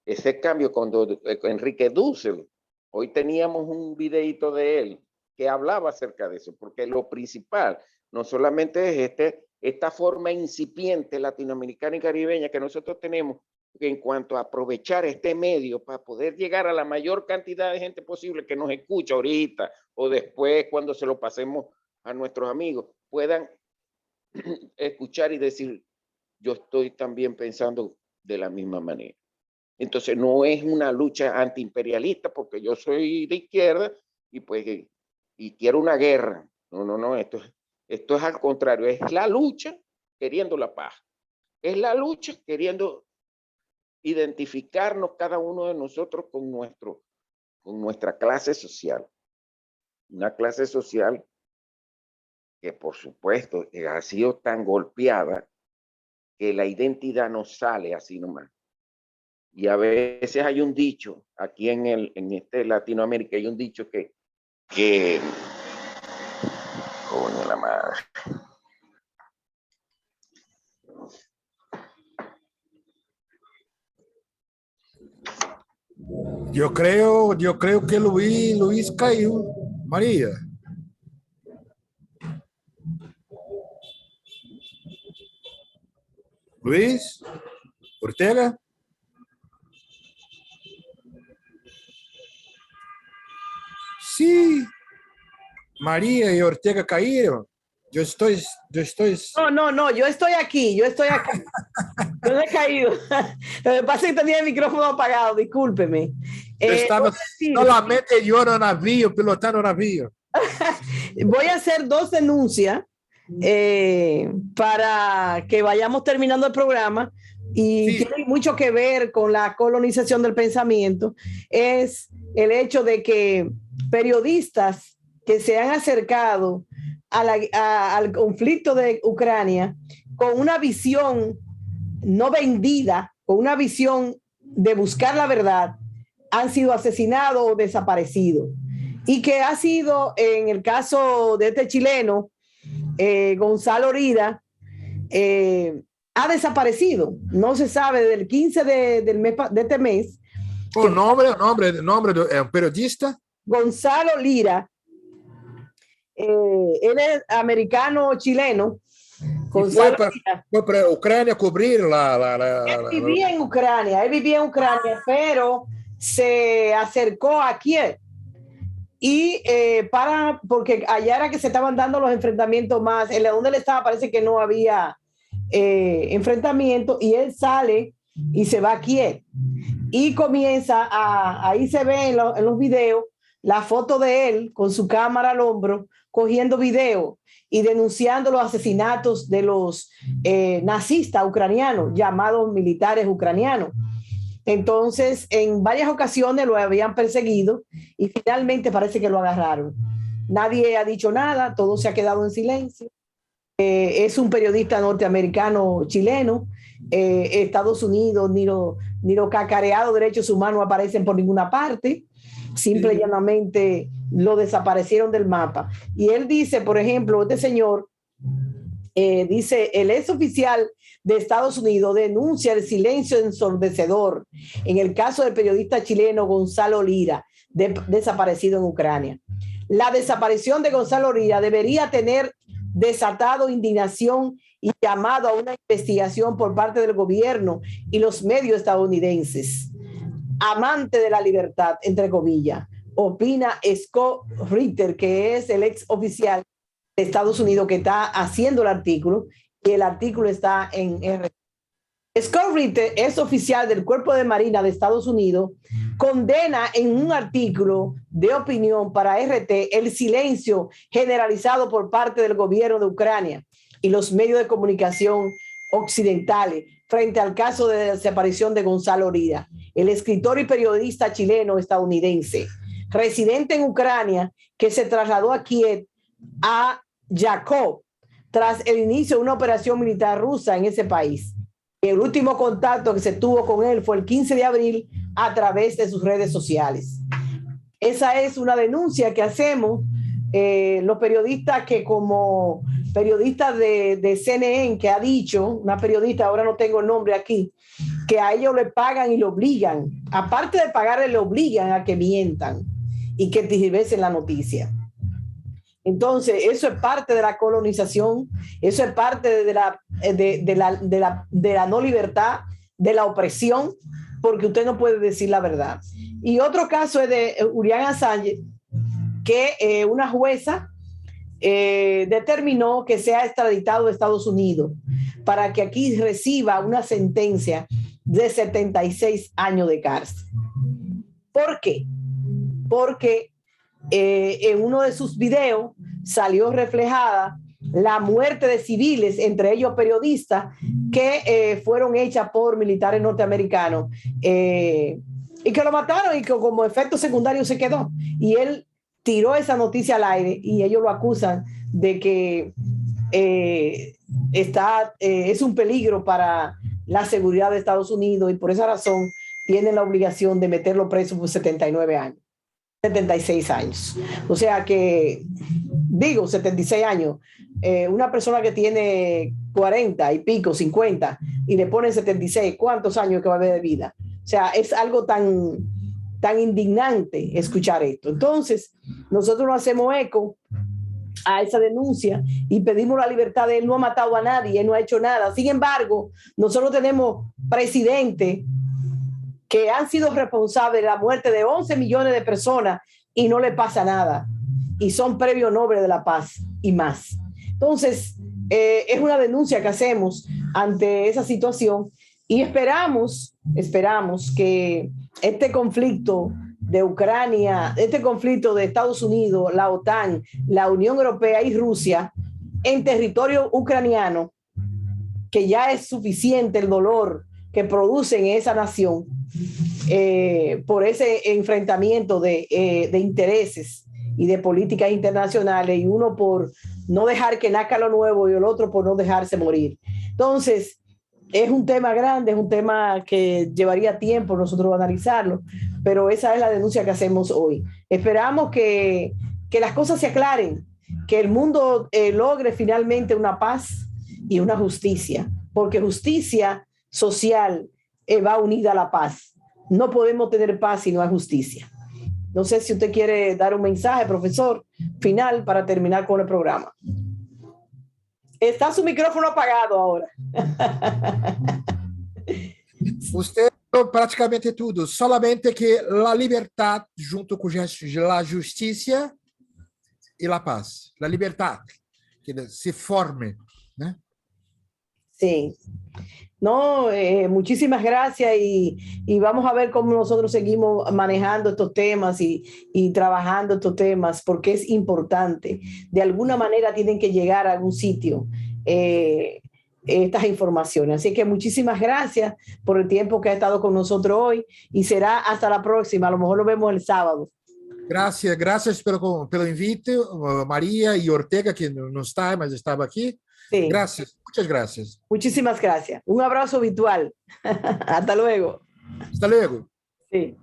Speaker 3: ese cambio cuando Enrique Dussel, hoy teníamos un videito de él que hablaba acerca de eso, porque lo principal no solamente es esta forma incipiente latinoamericana y caribeña que nosotros tenemos, en cuanto a aprovechar este medio para poder llegar a la mayor cantidad de gente posible que nos escucha ahorita o después cuando se lo pasemos a nuestros amigos, puedan escuchar y decir, yo estoy también pensando de la misma manera. Entonces no es una lucha antiimperialista porque yo soy de izquierda y pues y quiero una guerra. No, esto es al contrario, es la lucha queriendo la paz. Es la lucha queriendo identificarnos cada uno de nosotros con nuestra clase social. Una clase social que por supuesto ha sido tan golpeada que la identidad no sale así nomás. Y a veces hay un dicho, aquí en Latinoamérica hay un dicho que coño la madre.
Speaker 1: Yo creo que Luis cayó. María. Luis Ortega. Sí, María y Ortega cayeron. Yo estoy.
Speaker 2: No, yo estoy aquí. Yo no he caído. Lo que pasa es que tenía el micrófono apagado, discúlpeme.
Speaker 1: Yo estaba solamente yo no navío, pilotando navío.
Speaker 2: Voy a hacer 2 denuncias para que vayamos terminando el programa y sí, tiene mucho que ver con la colonización del pensamiento. Es el hecho de que periodistas que se han acercado al conflicto de Ucrania con una visión no vendida, con una visión de buscar la verdad, han sido asesinados o desaparecidos. Y que ha sido, en el caso de este chileno, Gonzalo Lira, ha desaparecido. No se sabe del 15 de este mes.
Speaker 1: Nombre de un periodista.
Speaker 2: Gonzalo Lira. Él es americano-chileno.
Speaker 1: Fue para Ucrania a cubrir
Speaker 2: Él vivía en Ucrania, pero se acercó a Kiev. Y porque allá era que se estaban dando los enfrentamientos más, en donde él estaba parece que no había enfrentamiento, y él sale y se va a Kiev y comienza ahí se ve en los videos la foto de él con su cámara al hombro cogiendo video y denunciando los asesinatos de los nazistas ucranianos, llamados militares ucranianos. Entonces, en varias ocasiones lo habían perseguido y finalmente parece que lo agarraron. Nadie ha dicho nada, todo se ha quedado en silencio. Es un periodista norteamericano chileno. Estados Unidos ni lo cacareado derechos humanos aparecen por ninguna parte. Simple y llanamente lo desaparecieron del mapa. Y él dice, por ejemplo, este señor dice, el ex oficial de Estados Unidos denuncia el silencio ensordecedor en el caso del periodista chileno Gonzalo Lira, desaparecido en Ucrania. La desaparición de Gonzalo Lira debería tener desatado indignación y llamado a una investigación por parte del gobierno y los medios estadounidenses. Amante de la libertad, entre comillas, opina Scott Ritter, que es el ex oficial de Estados Unidos que está haciendo el artículo, y el artículo está en RT. Scott Ritter es oficial del Cuerpo de Marina de Estados Unidos, condena en un artículo de opinión para RT el silencio generalizado por parte del gobierno de Ucrania y los medios de comunicación occidentales frente al caso de desaparición de Gonzalo Lira, el escritor y periodista chileno estadounidense, residente en Ucrania, que se trasladó a Kiev, a Yakov, tras el inicio de una operación militar rusa en ese país. El último contacto que se tuvo con él fue el 15 de abril a través de sus redes sociales. Esa es una denuncia que hacemos los periodistas, que como periodista de CNN, que ha dicho, una periodista, ahora no tengo el nombre aquí, que a ellos le pagan y le obligan, aparte de pagarle, le obligan a que mientan y que tergiversen la noticia. Entonces, eso es parte de la colonización, eso es parte de la no libertad, de la opresión, porque usted no puede decir la verdad. Y otro caso es de Julian Assange, que una jueza determinó que sea extraditado a Estados Unidos para que aquí reciba una sentencia de 76 años de cárcel. ¿Por qué? Porque en uno de sus videos salió reflejada la muerte de civiles, entre ellos periodistas, que fueron hechas por militares norteamericanos y que lo mataron y que como efecto secundario se quedó. Y él tiró esa noticia al aire y ellos lo acusan de que es un peligro para la seguridad de Estados Unidos y por esa razón tienen la obligación de meterlo preso por 79 años. 76 años. O sea que, digo, 76 años. Una persona que tiene 40 y pico, 50, y le ponen 76, ¿cuántos años que va a haber de vida? O sea, es algo tan tan indignante escuchar esto. Entonces, nosotros nos hacemos eco a esa denuncia y pedimos la libertad de él. No ha matado a nadie, él no ha hecho nada. Sin embargo, nosotros tenemos presidentes que han sido responsables de la muerte de 11 millones de personas y no le pasa nada. Y son premios Nobel de la Paz y más. Entonces, es una denuncia que hacemos ante esa situación y esperamos que este conflicto de Ucrania, este conflicto de Estados Unidos, la OTAN, la Unión Europea y Rusia en territorio ucraniano, que ya es suficiente el dolor que producen en esa nación por ese enfrentamiento de intereses y de políticas internacionales, y uno por no dejar que nazca lo nuevo y el otro por no dejarse morir. Entonces, es un tema grande, es un tema que llevaría tiempo nosotros analizarlo, pero esa es la denuncia que hacemos hoy. Esperamos que las cosas se aclaren, que el mundo logre finalmente una paz y una justicia, porque justicia social va unida a la paz. No podemos tener paz si no hay justicia. No sé si usted quiere dar un mensaje, profesor, final para terminar con el programa. Está su micrófono apagado ahora.
Speaker 1: Usted praticamente tudo, solamente que a liberdade junto com a justiça e a paz. A liberdade, que se forme, né?
Speaker 2: Sí. No, muchísimas gracias y vamos a ver cómo nosotros seguimos manejando estos temas y trabajando estos temas, porque es importante. De alguna manera tienen que llegar a algún sitio estas informaciones. Así que muchísimas gracias por el tiempo que ha estado con nosotros hoy y será hasta la próxima. A lo mejor lo vemos el sábado.
Speaker 1: Gracias pelo invite, Maria e Ortega, que não está, mas estava aqui.
Speaker 2: Sí.
Speaker 1: Gracias, muchas gracias.
Speaker 2: Muchísimas gracias. Un abrazo virtual. Hasta luego.
Speaker 1: Hasta luego.
Speaker 2: Sí.